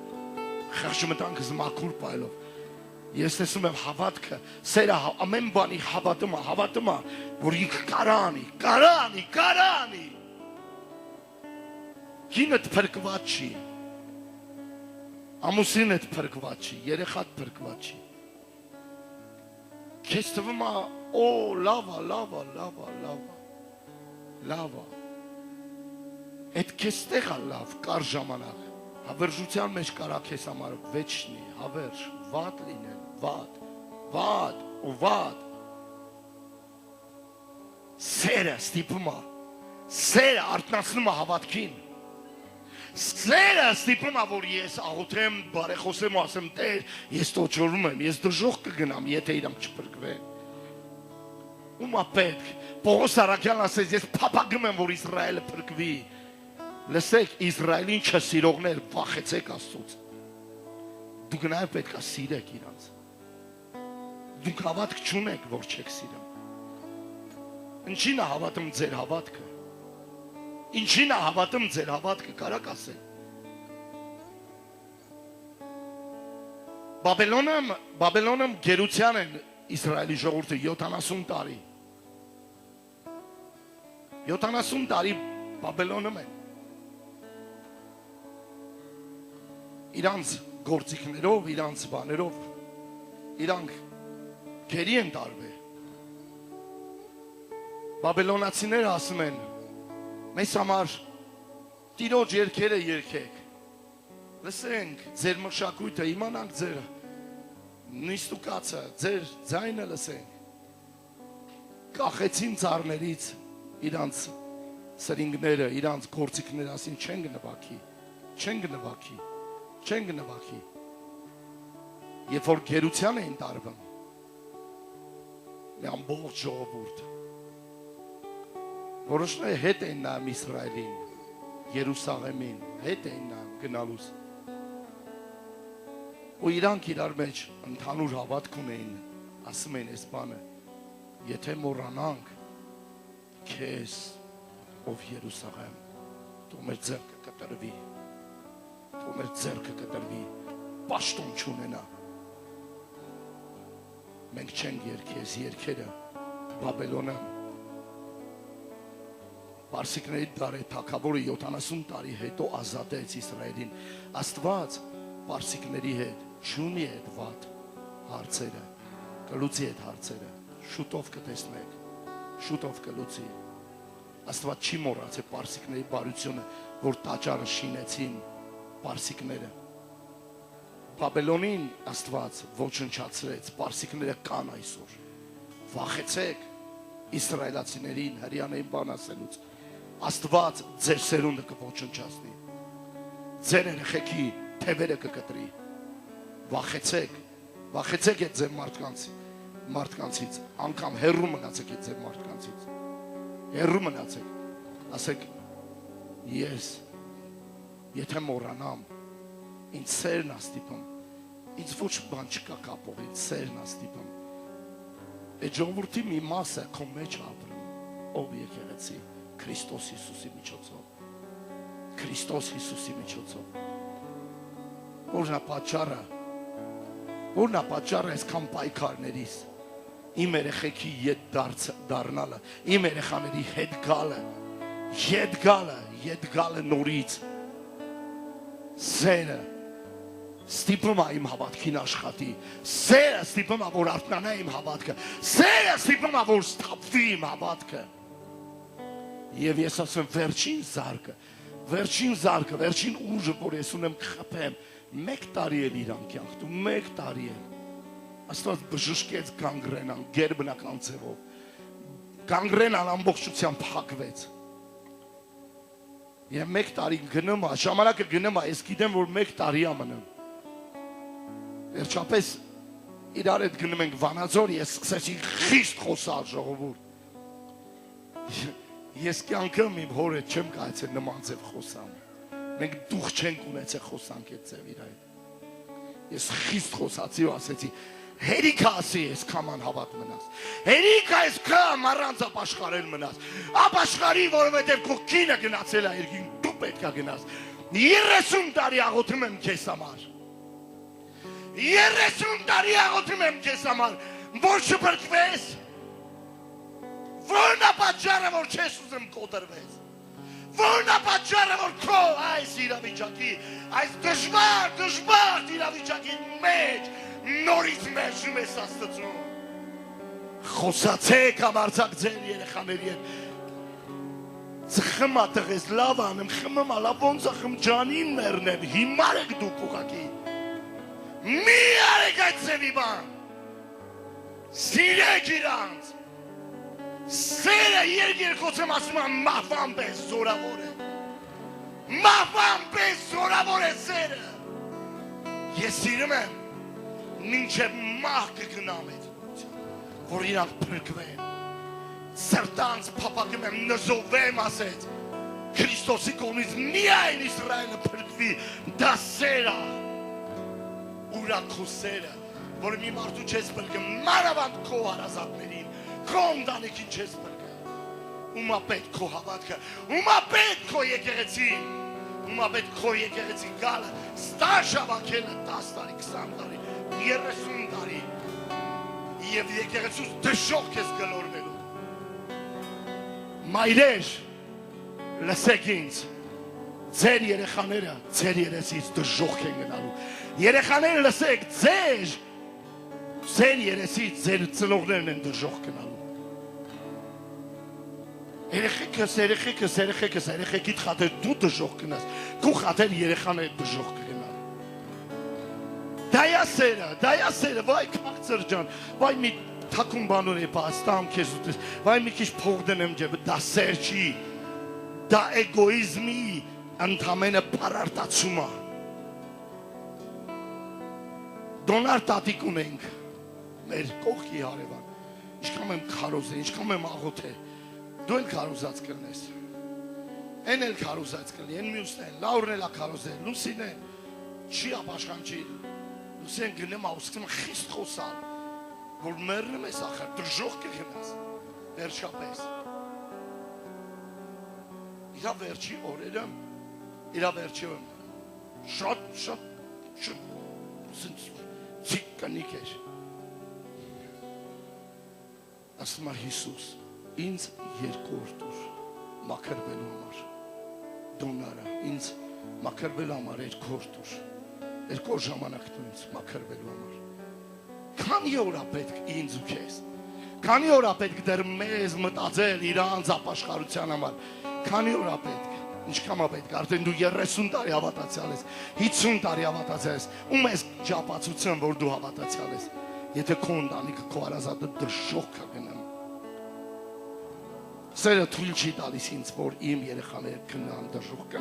Խեղճ մտանքս մաքուր պայելով։ Ես տեսնում եմ հավատքը, սերը ամեն բանի հավատում է, որ ինքը կարանի։ Կինդ փրկված չի, ամուսինդ փրկված չի, երեխադ փրկված չի։ Քեզ թվում է, օ, լավա։ Այդ քեզ տեղ է լավ, կար ժամանակ։ Հավերժության մեջ կարա քեզ համար վեճնի, հավերժ, վատ լինել, վատ։ Սերը ստիպում է, սերը արթնացնում է հավատքին։ Սերը ստիպում է, որ ես աղոթեմ, բարեխոսեմ ու ասեմ, Տեր, ես տոչորում եմ, ես դժոխք կգնամ, եթե իրանք չփրկվեն։ Ումա պետք, Պողոս Արաքյանն ասեց, ես փափագում եմ, որ Իսրայելը փրկվի։ Լսեք, Իսրայելին չսիրողներ, վախեցեք Աստծուց։ Դուք նաև պետք է սիրեք իրանց։ Դուք հավատք չունեք, որ չեք սիրում։ Ինչին է հավատում ձեր հավատքը։ Ինչին է հավատում ձեր հավատքը, կարաք ասել։ Բաբելոնում գերության են Իսրայելի ժողովուրդը 70 տարի։ 70 տարի Բաբելոնում են։ Իրանց գործիքներով, իրանց բաներով, իրանք գերի են տարվել։ Բաբելոնացիները ասում են, մեզ համար Տիրոջ երգերը երգեք, լսենք ձեր մշակույթը, իմանանք ձեր նիստուկացը, ձեր ձայնը լսենք։ Կախեցին ծառներից իրանց սրինգները, իրանց գործիքները, ասին չեն գնվակի, չեն գնվակի, չեն գնվակի։ Երբ որ գերության էին տարվում, մի ամբողջ ժողովուրդ, որոշները հետ էին նայում Իսրայելին, Երուսաղեմին, հետ էին նայում գնալուց։ Ու իրանք իրար մեջ ընդհանուր հավատք ունեին, ասում էին այս բանը, եթե մոռանանք քեզ, ով Երուսաղեմ, դու մեր ձեռքը կտրվի, դու մեր ձեռքը կտրվի, պաշտոն չունենա։ Մենք չենք երգի այս երգերը, Բաբելոնը Պարսիկների դարի թագավորը 70 տարի հետո ազատեց Իսրայելին։ Աստված պարսիկների հետ չունի այդ վատ հարցերը, կլուծի այդ հարցերը, շուտով կտեսնեք, շուտով կլուծի։ Աստված չի մոռացել պարսիկների բարությունը, որ տաճարը շինեցին պարսիկները։ Բաբելոնին Աստված ոչնչացրեց, պարսիկները կան այսօր։ Վախեցեք իսրայելացիներին հրյաներին բան ասելուց։ Աստված ձեր սերունդը կոչնչացնի, ձեր երեխեքի թևերը կկտրի, վախեցեք այդ ձեր մարդկանցից, անգամ հեռու մնացեք այդ ձեր մարդկանցից, հեռու մնացեք, ասեք ես, եթե մոռանամ, ինձ սերն աստիպում, ինձ ոչ բան չկա կապող, ինձ սերն աստիպում, այդ ժողովրդի մի մասը քո մեջ ապրում, ով եկեղեցի, Քրիստոս Հիսուսի միջոցով, Քրիստոս Հիսուսի միջոցով, որն է պատճառը այսքան պայքարներից, իմ երեխեքի ետ դառնալը, իմ երեխաների ետ գալը նորից, սերը ստիպում է իմ հավատքին աշխատի, սերը ստիպում է, որ արթնանա իմ հավատքը, սերը ստիպում է, որ ստապվի իմ հավատքը։ Եվ ես ասեմ, վերջին զարկը, վերջին ուժը, որ ես ունեմ կխփեմ, 1 տարի էլ իրան կյանք դու, 1 տարի էլ։ Աստված բժշկեց գանգրենան, գերբնական ձևով, գանգրենան ամբողջությամբ փակվեց։ Եվ 1 տարի գնում է, ժամանակը գնում է, ես գիտեմ, որ 1 տարի է մնում։ Վերջապես իրար հետ գնում ենք Վանաձոր, ես սկսեցի խիստ խոսալ ժողովուրդ։ Ես կյանքım իմ հոր հետ չեմ կայացել նման ձև խոսամ։ Մենք դուխ չենք ունեցել խոսանք այդ ձև իր հետ։ Ես խիստ խոսացի ու ասեցի, հերիք ասի ես կաման հավատ մնաս։ Հերիք այս կամ առանց ապաշխարել մնաս։ Ապաշխարի, որովհետև քո կինը գնացել է երկին, դու պետք է գնաս։ 30 տարի աղոթում եմ քեզ համար։ 30 տարի աղոթում եմ քեզ համար, որ չփրկվես։ Որն է պատճառը, որ չես ուզում կոտրվես։ Որն է պատճառը, որ քո այս իրավիճակի, այս դժվար իրավիճակի մեջ նորից մերժում ես Աստծուն։ Խոսացեք համարձակ ձեր երեխաների հետ։ Խմա տղես լավ անեմ, խմում ալավ ոնց է խմջանին մեռնեմ, հիմար եք դուք ուղղակի։ Մի արեք այդ ձևի բան։ Սիրեք իրանց։ Սերը երկրկոցում ասում եմ մահվան պես զորավոր է։ Մահվան պես զորավոր է սերը։ Ես սիրում եմ մինչև մահ կգնամ այդ որ իրանք փրկվեն։ Սրտանց փափագում եմ նզովեմ ասեց Քրիստոսի կողմից միայն Իսրայելը փրկվի, դա սերը։ Ուրա քո սերը, որ մի մարդու չես փրկում, մանավանդ քո հարազատներին, քո ընտանիքին չես փրկում։ Ումա պետք քո հավատքը, ումա պետք քո եկեղեցին, ումա պետք քո եկեղեցին գալը, ստաժ հավաքելը 10 տարի, 20 տարի, 30 տարի, եւ եկեղեցուց դժոխք քեզ գլորվելու։ Մայրեր, լսեք ինձ, ձեր երեխաները ձեր երեսից դժոխք են գնալու։ Երեխաները լսեք, ձեր երեսից ձեր ծնողներն են դժոխք գնալու։ Երեխեքից խաթեր դու դժոխք գնաս, քո խաթեր երեխաները դժոխք կգնան։ Դայա սերը, վայ քաղցր ջան, վայ մի թակում բանոր է պաստամ քեզ ուտես, վայ մի քիչ փող դնեմ ջեբը, դա սեր չի, դա էգոիզմի ընդամենը պարարտացում է։ Դոնար տատիկ ունենք, մեր կողքի հարևան, ինչքան եմ քարոզ է, ինչքան եմ աղոթ է, դու էլ քարոզած կլնես, են էլ քարոզած կլնի, են մյուսն են, լաուրն էլ քարոզ է, լուսին է, չի ապաշխան չի, լուսին գնեմ ավսկում խիստ խոսալ, որ մերնում ես ախր, դժոխք կգնաս, վերջապես։ Իրա վերջի օրերը, իրա վերջի օրը, շատ ցիկ կնիկ էր։ Ասում է Հիսուս, ինձ երկրորդ ուր մաքրվելու համար, դոնարա, ինձ մաքրվելու համար երկրորդ ժամանակն ինձ մաքրվելու համար։ Քանի օր է պետք ինձ ու քեզ, քանի օր է պետք դեռ մեզ մտածել իրանց ապաշխարության համար, քանի օր է պետք, ինչքան է պետք, արդեն դու 30 տարի հավատացյալ ես, 50 տարի հավատացյալ ես, ում ես ջապացություն, որ դու հավատացյալ ես, եթե քո ընտանիքը քո հարազատը դժոխք է գնում։ Սերը թույլ չի տալիս ինձ, որ իմ երեխաները գնան դժոխք,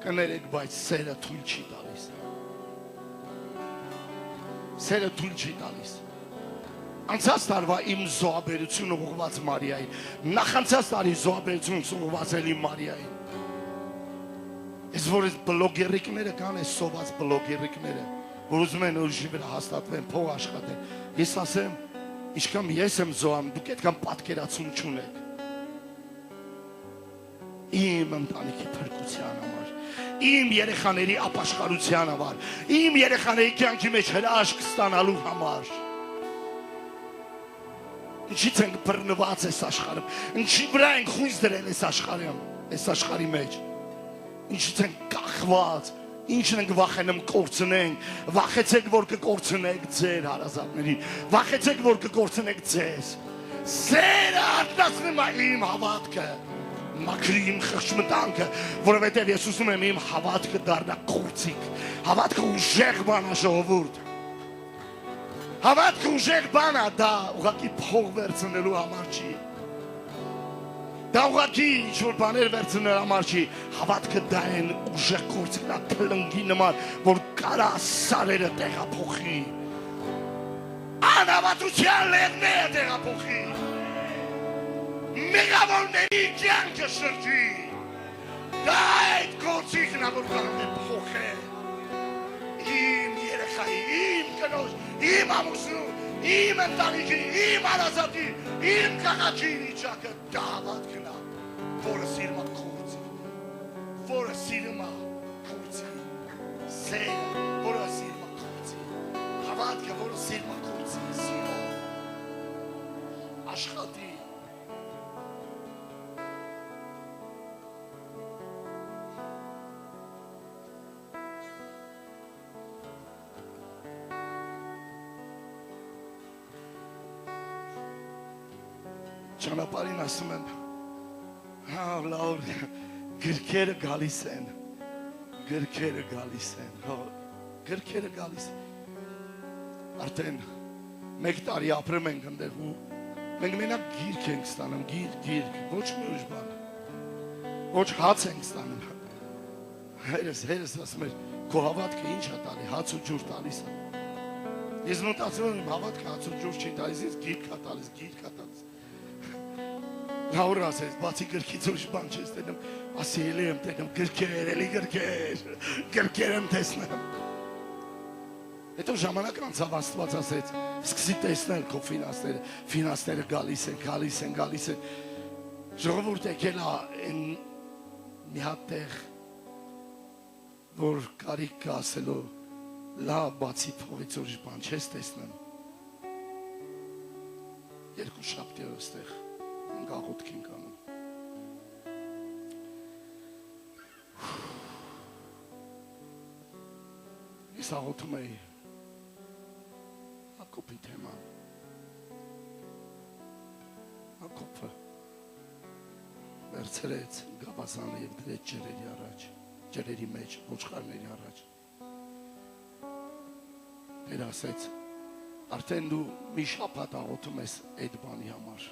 կներեք, բայց սերը թույլ չի տալիս։ Սերը թույլ չի տալիս։ Անցած տարվա իմ զոհաբերությունը ուղղված Մարիային, նախանցած տարի զոհաբերությունը ուղղված էլ իմ Մարիային։ Ես որ այս բլոգերիկները կան, այս սոված բլոգերիկները, որ ուզում են ուրիշի վրա հաստատվեն, փող աշխատեն, ես ասեմ, ինչքան ես եմ զոհամ, դուք այդքան պատկերացում չունեք։ Իմ ընտանիքի փրկության համար, իմ երեխաների ապաշխարության համար, իմ երեխաների կյանքի մեջ հրաշք ստանալու համար։ Ինչից ենք բռնված այս աշխարհում, ինչի վրա ենք խույս դրել այս աշխարհի մեջ, ինչից ենք կախված, ինչն ենք վախենում կորցնենք, վախեցեք որ կկորցնեք ձեր հարազատներին, վախեցեք որ կկորցնեք ձեզ, սերը արթնացնում է իմ հավատքը, մաքրի իմ խղճմտանքը, որովհետև ես ուզում եմ իմ հավատքը դառնա կուրծիկ, հավատքը ուժեղ բան է ժողովուրդ, հավատքը ուժեղ բան է, դա ուղղակի փող վերցնելու համար չի, դա ուղղակի ինչ-որ բաներ վերցնելու համար չի, հավատքը դա են ուժեղ կուրծիկն է թլնգի նման, որ կարա սարերը տեղափոխի, անհավատության լեռները տեղափոխի, մեղավորների կյանքը շրջի, դա այդ գործիքն է, որ կարող է փոխել իմ երեխայի, իմ կնոջ, իմ ամուսնու, իմ ընտանիքի, իմ հարազատի, իմ քաղաքի վիճակը, դա հավատքն է, որը սիրում է կուրծի, որը սիրում է կուրծի, սերը, որը սիրում է կուրծի, հավատքը, որը սիրում է կուրծի, սիրում, աշխատի, ճանապարհին ասում եմ, լավ, գրքերը գալիս են, արդեն մեկ տարի ապրում ենք ընդեղ ու մենք մենակ գիրք ենք ստանում, գիրք, ոչ մի ուժ բան, ոչ հաց ենք ստանում, հերս ասում էր, քո հավատքը ինչ է տալի, հաց ու ջուր տալիս է, ես մտածում եմ հավատքը հաց ու ջուր չի տալիս, ինձ գիրք է տալիս, Լաուր ասես, բացի գրքից ուրիշ բան չես տենում, ասի էլի եմ տենում, գրքեր եմ տեսնում։ Հետո ժամանակ անցավ Աստված ասեց, սկսի տեսնել քո ֆինանսները գալիս են, ժողովուրդ եկել է մի հատ տեղ, որ կարիք կա ասելու, լավ բացի փողից ուրիշ բան չես տեսնում, երկու շաբթի ստեղ աղոթք ենք անում։ ես աղոթում էի Հակոբի թեման Հակոբը վերցրեց գավազանը և դրեց ջրերի առաջ ջրերի մեջ ոչխարների առաջ Տերը ասեց արդեն դու մի շաբաթ աղոթում ես այդ բանի համար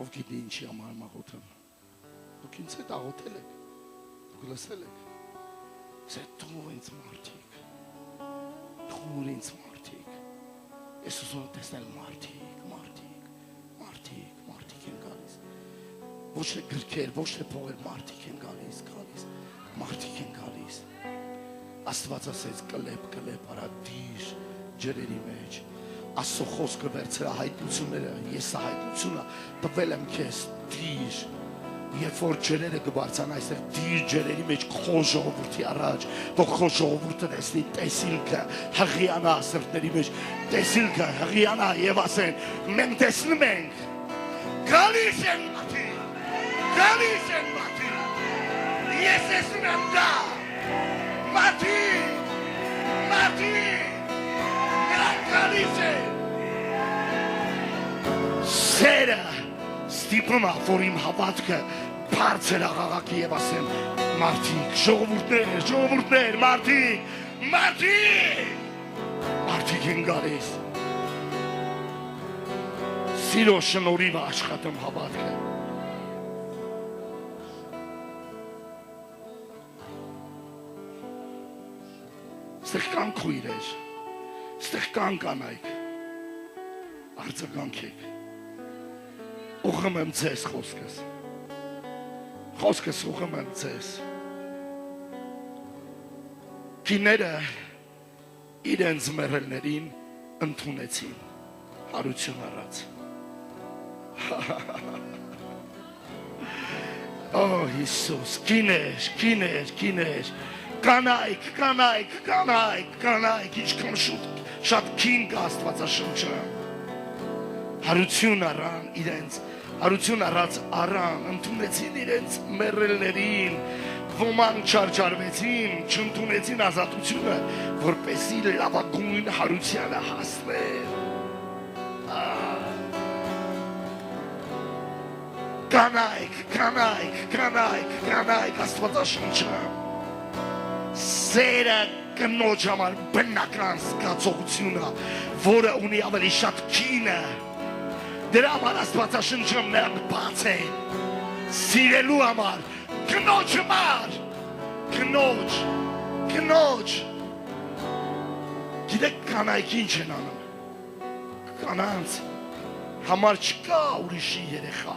ով գիտի ինչի համար եմ աղոթում դուք ինձ հետ աղոթել եք դուք լսել եք ասեց թող ինձ մարդիկ թող ինձ մարդիկ ես ուզում եմ տեսնել մարդիկ են գալիս ոչ թե գրքեր ոչ թե փողեր մարդիկ են գալիս մարդիկ են գալիս Աստված ասեց կլեպ արա դիր ջրերի մեջ Աստծո խոսքը վերցրա հայտնությունները ես հայտնությունը տվել եմ քեզ դիր երբ որ ջրերը կբարձան այստեղ դիր ջրերի մեջ քո ժողովրդի առաջ թող քո ժողովուրդը տեսնի տեսիլքը հղիանա սրտերի մեջ տեսիլքը հղիանա եւ ասեն մենք տեսնում ենք գալիս են մարդիկ ես տեսնում եմ դա Մարդիկ նրանք գալիս են Սերը ստիպում է, որ իմ հավատքը բարձր աղաղակի և ասեմ մարդիկ, ժողովուրդներ, մարդիկ են գալիս Սիրո շնորհիվ աշխատում հավատքը Ստեղ կան քույրեր, ստեղ կան կանայք, արձագանքեք, ուղղում եմ ձեզ խոսքս ուղղում եմ ձեզ, կիները իրենց մեռելներին ընդունեցին, հարություն առած, Օ Հիսուս, կիներ, Կանայք, ինչքան շատ քինգ Աստվածաշնչը հարություն առան իրենց, հարություն առած առան, ընդունեցին իրենց մեռելներին, ոմանք չարչարվեցին, չընդունեցին ազատությունը, որպեսզի լավագույն հարությանը հասնեն։ Կանայք, Աստվածաշնչը Սերը կնոջ համար բնական զգացողությունը, որը ունի ավելի շատ կինը, դրա համար Աստվածաշնչում նրանք բաց են, սիրելու համար, կնոջ համար, կնոջ, գիտեք կանայք ինչ են անում, կանանց համար չկա ուրիշի երեխա,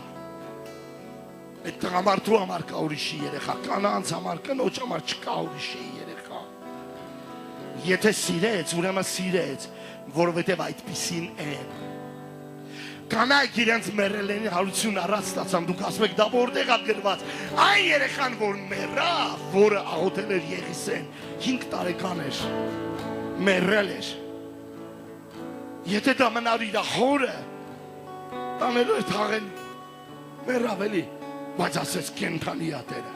Այդ տղամարդու համար կա ուրիշի երեխա, կանանց համար, կնոջ համար չկա ուրիշի երեխա։ Եթե սիրեց, ուրեմն սիրեց, որովհետև այդպիսին են։ Կանայք իրենց մեռելներին հարություն առած ստացան, դուք ասում եք, դա որտեղ է գրված։ Այն երեխան, որ մեռավ, որը աղոթել էր Եղիսեն, 5 տարեկան էր, մեռել էր։ Եթե դա մնար իր հորը, տանելու էր թաղեն, մեռավ էլի։ Բայց ասեց կենթանի ատերը,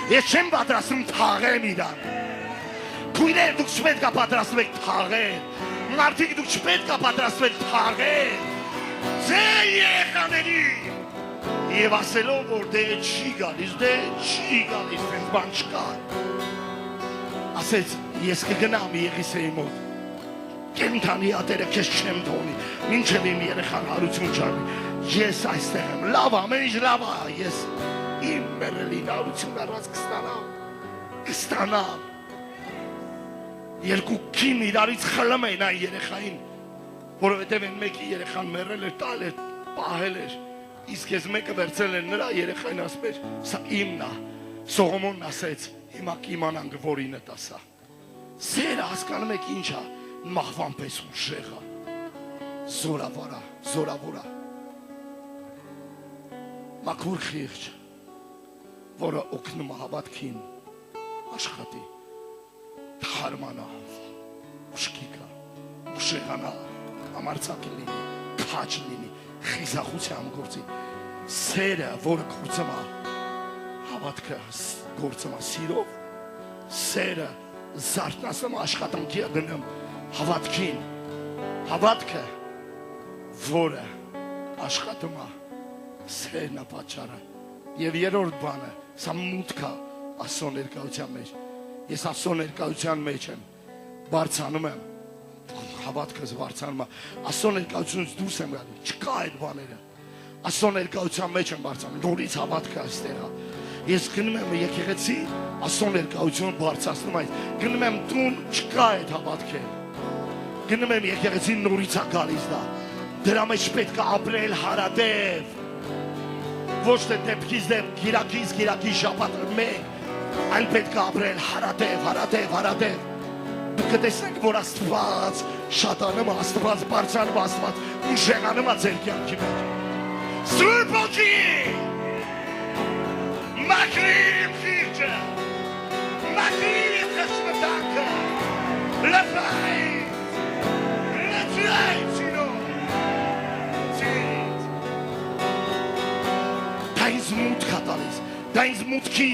ես չեմ պատրաստում թաղեմ իրան։ Քույրեր դուք չպետք է պատրաստվեք թաղել, մարդիկ դուք չպետք է պատրաստվեք թաղել, ձեր երեխաներին։ Եվ ասելով, որ դե չի գալիս, տենց բան չկա։ Ասեց, ես կգնամ Եղիսեի մոտ, կենթանի ատերը քեզ չեմ թողնի, մինչև իմ երեխան հարություն չարվի։ Ես այստեղ եմ, լավ, ամեն ինչ լավ է, ես իմ մեռելին հարություն առած կստանամ։ Երկու կին իրարից խլում էին այն երեխային, որովհետև այն մեկի երեխան մեռել էր, տալ էր, պահել էր, իսկ ես մեկը վերցրել էր նրա երեխային ասում էր, սա իմն է, Սողոմոնն ասեց, հիմա կիմանանք որինը տասա։ Սերը հասկանում եք ինչ է, մահվան պես ուժեղ է, զորավոր է։ Մաքուր խիղճ, որը օգնում է հավատքին աշխատի, թարմանա, ուշքի գա, ուշեղանա, համարձակ լինի, քաջ լինի, խիզախությամբ գործի, սերը, որը գործում է, հավատքը գործում է սիրով, սերը զարթնասում աշխատանքի գնում հավատքին, հավատքը, որը աշխատում է սերն է պատճառը։ Եվ երրորդ բանը, սա մուտք է Աստծո ներկայության մեջ։ Ես Աստծո ներկայության մեջ եմ, բարձրանում եմ, հավատքս բարձրանում է, Աստծո ներկայությունից դուրս եմ գալու, չկա այդ բաները։ Աստծո ներկայության մեջ եմ բարձրանում, նորից հավատքը այստեղ է։ Ես գնում եմ եկեղեցի, Աստծո ներկայությունը բարձրացնում այն, գնում եմ տուն, չկա այդ հավատքը։ Գնում եմ եկեղեցի, նորից է գալիս դա։ Դրա մեջ պետք է ապրել հարատև։ Ոչ թե դեպքից դեպք, գիրակից շաբաթը մեկ, այլ պետք է ապրել հարատև։ Դուք կտեսնեք, որ Աստված շատանում է, Աստված բարձրանում է, Աստված ուժեղանում է ձեր կյանքի մեջ։ Սուրբ Օգի, մաքրիր իմ խիղճը, մաքրիր իմ խշմտանքը, լվայր, Սիրո, դա ինձ մուտք է տալիս, դա ինձ մուտքի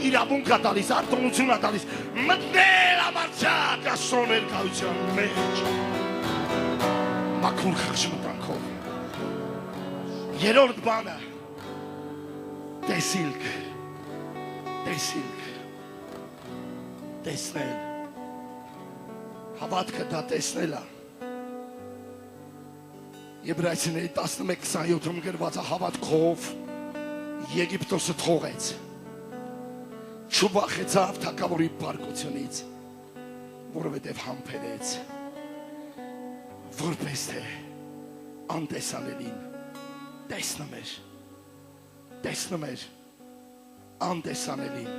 իրավունք է տալիս, արտոնություն է տալիս, մտնել ամարձակ Աստծո ներկայության մեջ, մաքուր խշմտանքով։ Երրորդ բանը, տեսիլք, տեսնել, հավատքը դա տեսնել է։ Եբրայեցիների 11:27-ում գրված է հավատքով Եգիպտոսը թողեց, չուվախեցավ թագավորի բարկությունից, որովհետև համբերեց, որպես թե անտեսանելին տեսնում էր անտեսանելին։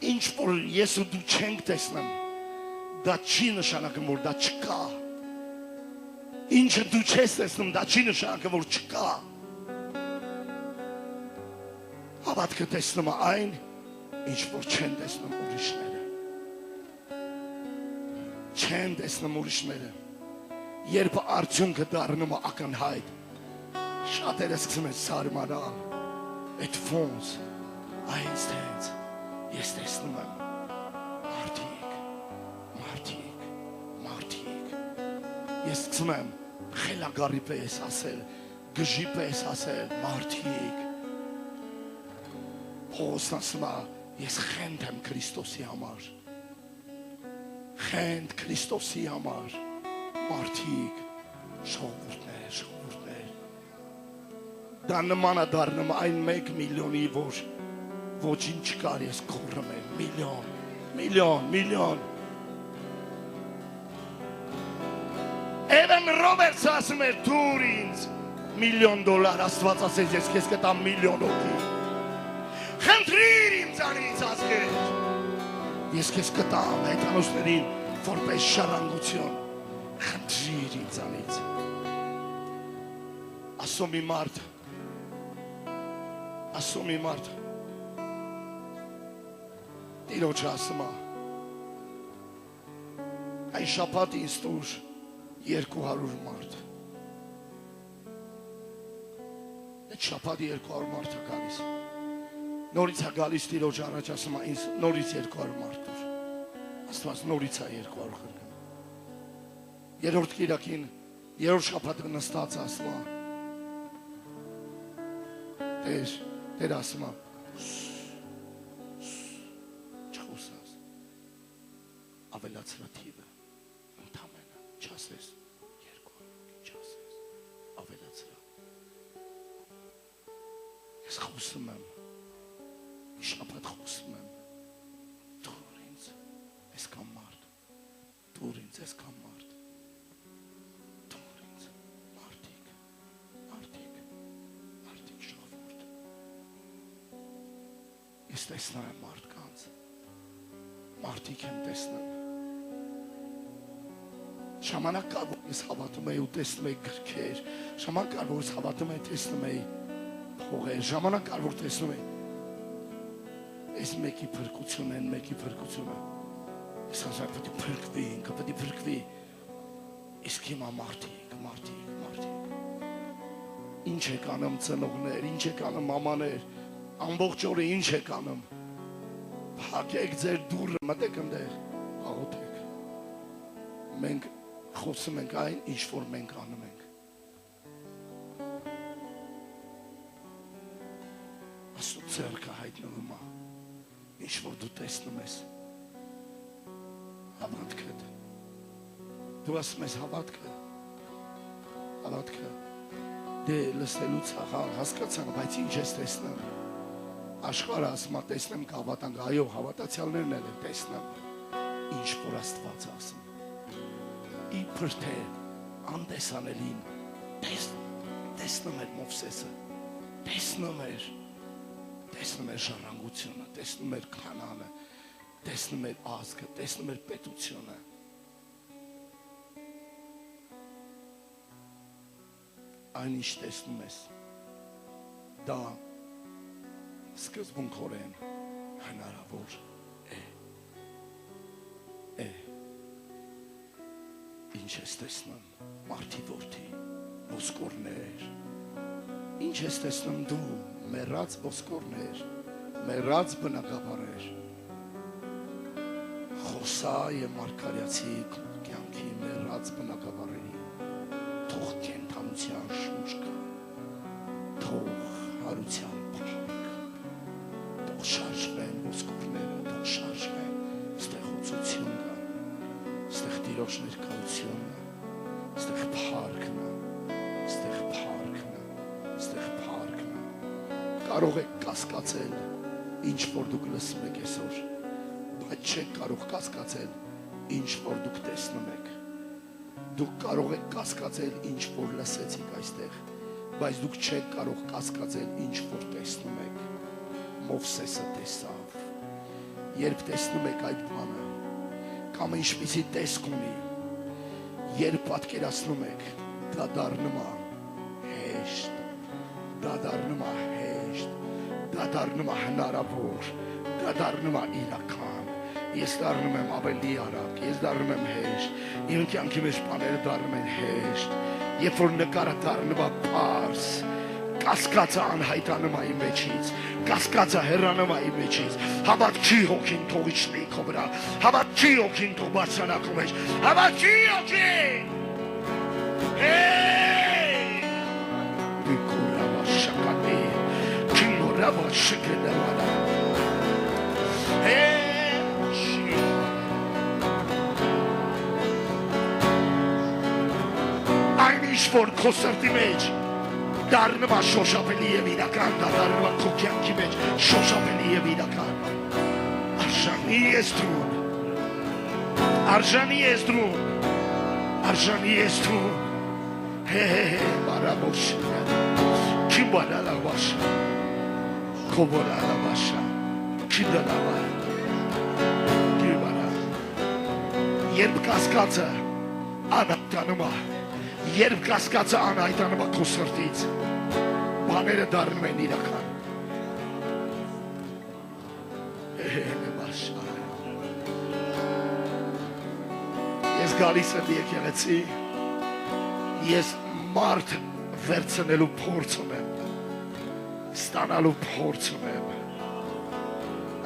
Ինչ որ ես ու դու չենք տեսնում, դա չի նշանակում, որ դա չկա։ Ինչը դու չես տեսնում, դա չի նշանակում, որ չկա։ Հավատքը տեսնում է այն, ինչ որ չեն տեսնում ուրիշները։ Չեն տեսնում ուրիշները։ Երբ արդյունքը դառնում է ակնհայտ, շատերը սկսում են սարմանալ, այդ ոնց, այնտեղ ես տեսնում եմ մարդիկ, ես սկսում եմ խելագարի պես ասել, գժի պես ասել, մարդիկ, Պողոսն ասում է, ես խենդ եմ Քրիստոսի համար, խենդ Քրիստոսի համար, մարդիկ, ժողովուրդներ, դա նման է դառնում այն 1 միլիոնի, որ ոչինչ չկար, ես կորում եմ, միլիոն։ Էվեն Ռոբերտսը ասում էր, դուր ինձ $1,000,000, Աստված ասեց, ես քեզ կտամ 1,000,000 հոգի։ Խնդրիր ինձանից ասկեր, ես քեզ կտամ հեթանոսներին որպես շարանգություն, խնդրիր ինձանից։ Ասում մի մարդ, Տիրոջը ասում է, այն շաբաթ ինձ տուր 200 մարդ։ Այդ շաբաթ 200 մարդ է գալիս։ Նորից է գալիս Տիրոջ առաջ ասում է, ինձ նորից 200 մարդ տուր։ Աստված նորից է 200 խրգում։ Երրորդ կիրակին, երրորդ շաբաթը նստած ասում է, Տեր ասում է, չխոսած, ավելացրա թիվը, ընդամենը, չասես, 200, չասես, ավելացրա։ Ես խոսում եմ, շաբաթ խոսում եմ, դուր ինձ այսքան մարդ, դուր ինձ այսքան մարդ, դուր ինձ մարդիկ ժողովուրդ։ Ես տեսնում եմ մարդկանց, մարդիկ եմ տեսնում։ Ժամանակ կար, որ ես հավատում էի ու տեսնում էի գրքեր, ժամանակ կար, որ ես հավատում էի, տեսնում էի փողեր, ժամանակ կար, որ տեսնում էի այս մեկի փրկությունն են, մեկի փրկությունը։ Ես ասում եմ, պետք է փրկվի, ինքը պետք է փրկվի։ Իսկ հիմա մարդիկ։ Ինչ եք անում ծնողներ, ինչ եք անում մամաներ, ամբողջ օրը ինչ եք անում։ Փակեք ձեր դուռը, մտեք այնտեղ, աղոթեք։ Մենք խոսում ենք այն, ինչ որ մենք անում ենք։ Աստծո ձեռքը հայտնվում է, ինչ որ դու տեսնում ես։ Հավատքդ։ Դու ասում ես հավատքը։ Դե լսելուց հասկացան, բայց ինչ ես տեսնում։ Աշխարհը ասում է տեսնեմ կհավատանք, այո, հավատացյալներն էլ են տեսնում, ինչ որ Աստված ասում։ Իբր թե անտեսանելին տեսնում էր Մովսեսը, տեսնում էր ժառանգությունը, տեսնում էր Քանանը, տեսնում էր ազգը, տեսնում էր պետությունը։ Այն ինչ տեսնում ես, դա սկզբունքորեն հնարավոր է։ Ինչ ես տեսնում, մարդի որդի, ոսկորներ, ինչ ես տեսնում դու, մեռած ոսկորներ, մեռած բնակավարեր, Խոսա եւ Մարգարյացի կյանքի մեռած բնակավարերի, թող կենթանության շունչ կա, թող հարության փառք, թող շարժվեն ոսկորները, թող շարժվեն ստեղծություն կա, ստեղ Տիրոջ ներկայությունը, ստեղ փառքն է, ստեղ փառքն է, ստեղ փառքն է։ Կարող եք կասկածել, ինչ որ դուք լսում եք այսօր, բայց չեք կարող կասկածել, ինչ որ դուք տեսնում եք։ Դուք կարող եք կասկածել, ինչ որ լսեցիք այստեղ, բայց դուք չեք կարող կասկածել, ինչ որ տեսնում եք։ Մովսեսը տեսավ։ Երբ տեսնում եք այդ բանը, կամ ինչպիսի տեսք ունի, երբ պատկերացնում եք, դա դառնում է հեշտ, դա դառնում է հեշտ, դա դառնում է հնարավոր, դա դառնում է իրական։ Ես դառնում եմ ավելի արագ, ես դառնում եմ հեշտ, իմ կյանքի մեջ բաները դառնում են հեշտ, երբ որ նկարը դառնում է պարզ, կասկածը անհայտանում է իմ մեջից, կասկածը հեռանում է իմ մեջից, հավատքի հոգին թող իջնի քո վրա, հավատքի հոգին թող բարձրանա քո մեջ, հավատքի հոգին։ Դու կուրավա շակատի, քինորավա շկեդավալա։ Որ քո սրտի մեջ դառնում է շոշափելի եւ իրական, դա դառնում է քո կյանքի մեջ շոշափելի եւ իրական։ Արժանի ես դու, արժանի ես դու, արժանի ես դու։ Բարամոշ, քիբարալավաշ, քոբորալավաշ, քիդալավա, քիբարա։ Երբ կասկածը անհայտանում է, երբ կասկածը անհայտանում է քո սրտից, բաները դառնում են իրական։ Ես գալիս եմ եկեղեցի, ես մարդ վերցնելու փորձ ունեմ, ստանալու փորձ ունեմ,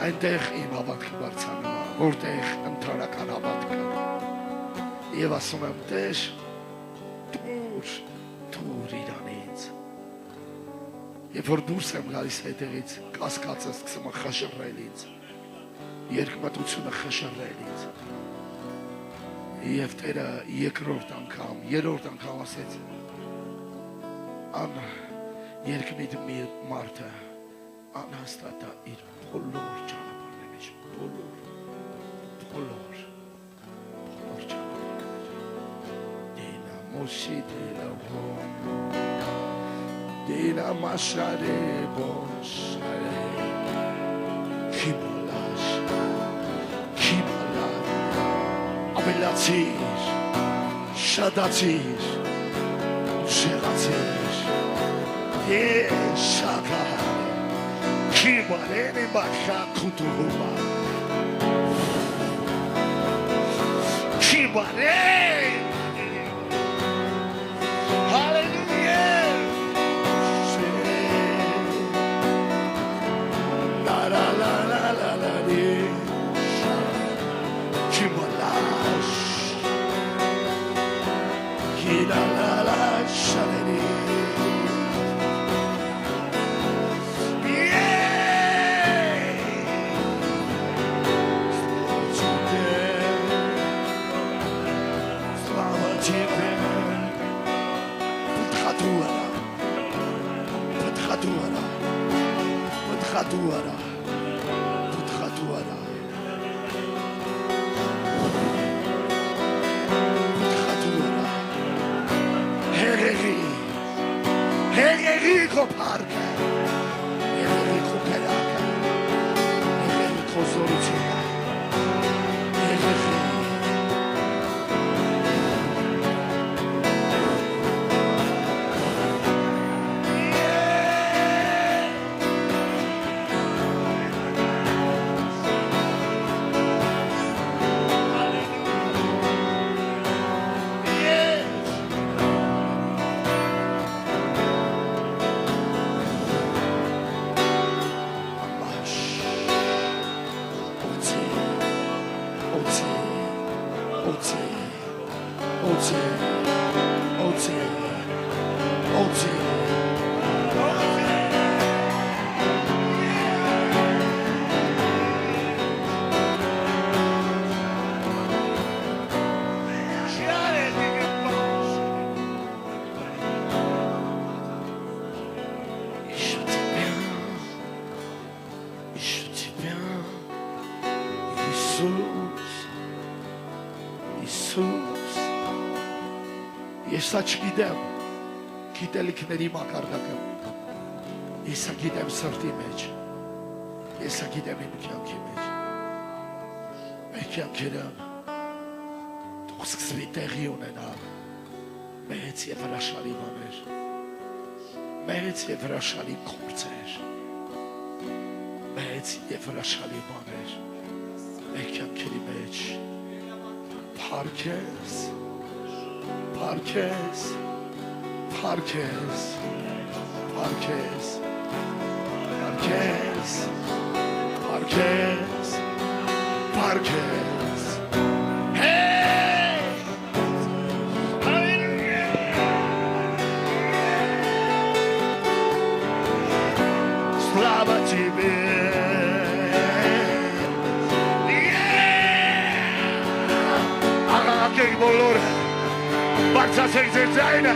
այնտեղ իմ հավատքը բարձրանում է, որտեղ ընդհանրական հավատքը, եւ ասում եմ Տեր, դուր իրանից։ Երբ որ դուրս եմ գալիս հետևից, կասկածը սկսում է խշռել ինձ, երկմտությունը խշռել ինձ։ Եվ Տերը երկրորդ անգամ, երրորդ անգամ ասեց, երկմիտ մի մարդը անհաստատ է իր բոլոր ճանապարհների մեջ, բոլոր Moshidelawo Dela mashare boshare Kibalash Kibalash Abelatir Shadatir Sheratir Yeshaka Kibalene Basha Kuturuba Kibale փառքը եղերի քո փերակը եղերի քո զորությունը եղերի Ես չգիտեմ գիտելիքների մակարդակը ես գիտեմ սրտի մեջ ես գիտեմ իմ կյանքի մեջ մեր կյանքերում թող սկսվի տեղի ունենալ մեծ և հրաշալի բաներ մեծ և հրաշալի գործեր մեծ և հրաշալի բաներ մեր կյանքերի մեջ փառքես Parkes, Parkes, Parkes, Parkes, Parkes, Parkes. Hey! Hallelujah! Slava Тебе! Yeah! Աղաղակեք բոլորը Բարձրացեք ձեր ձայնը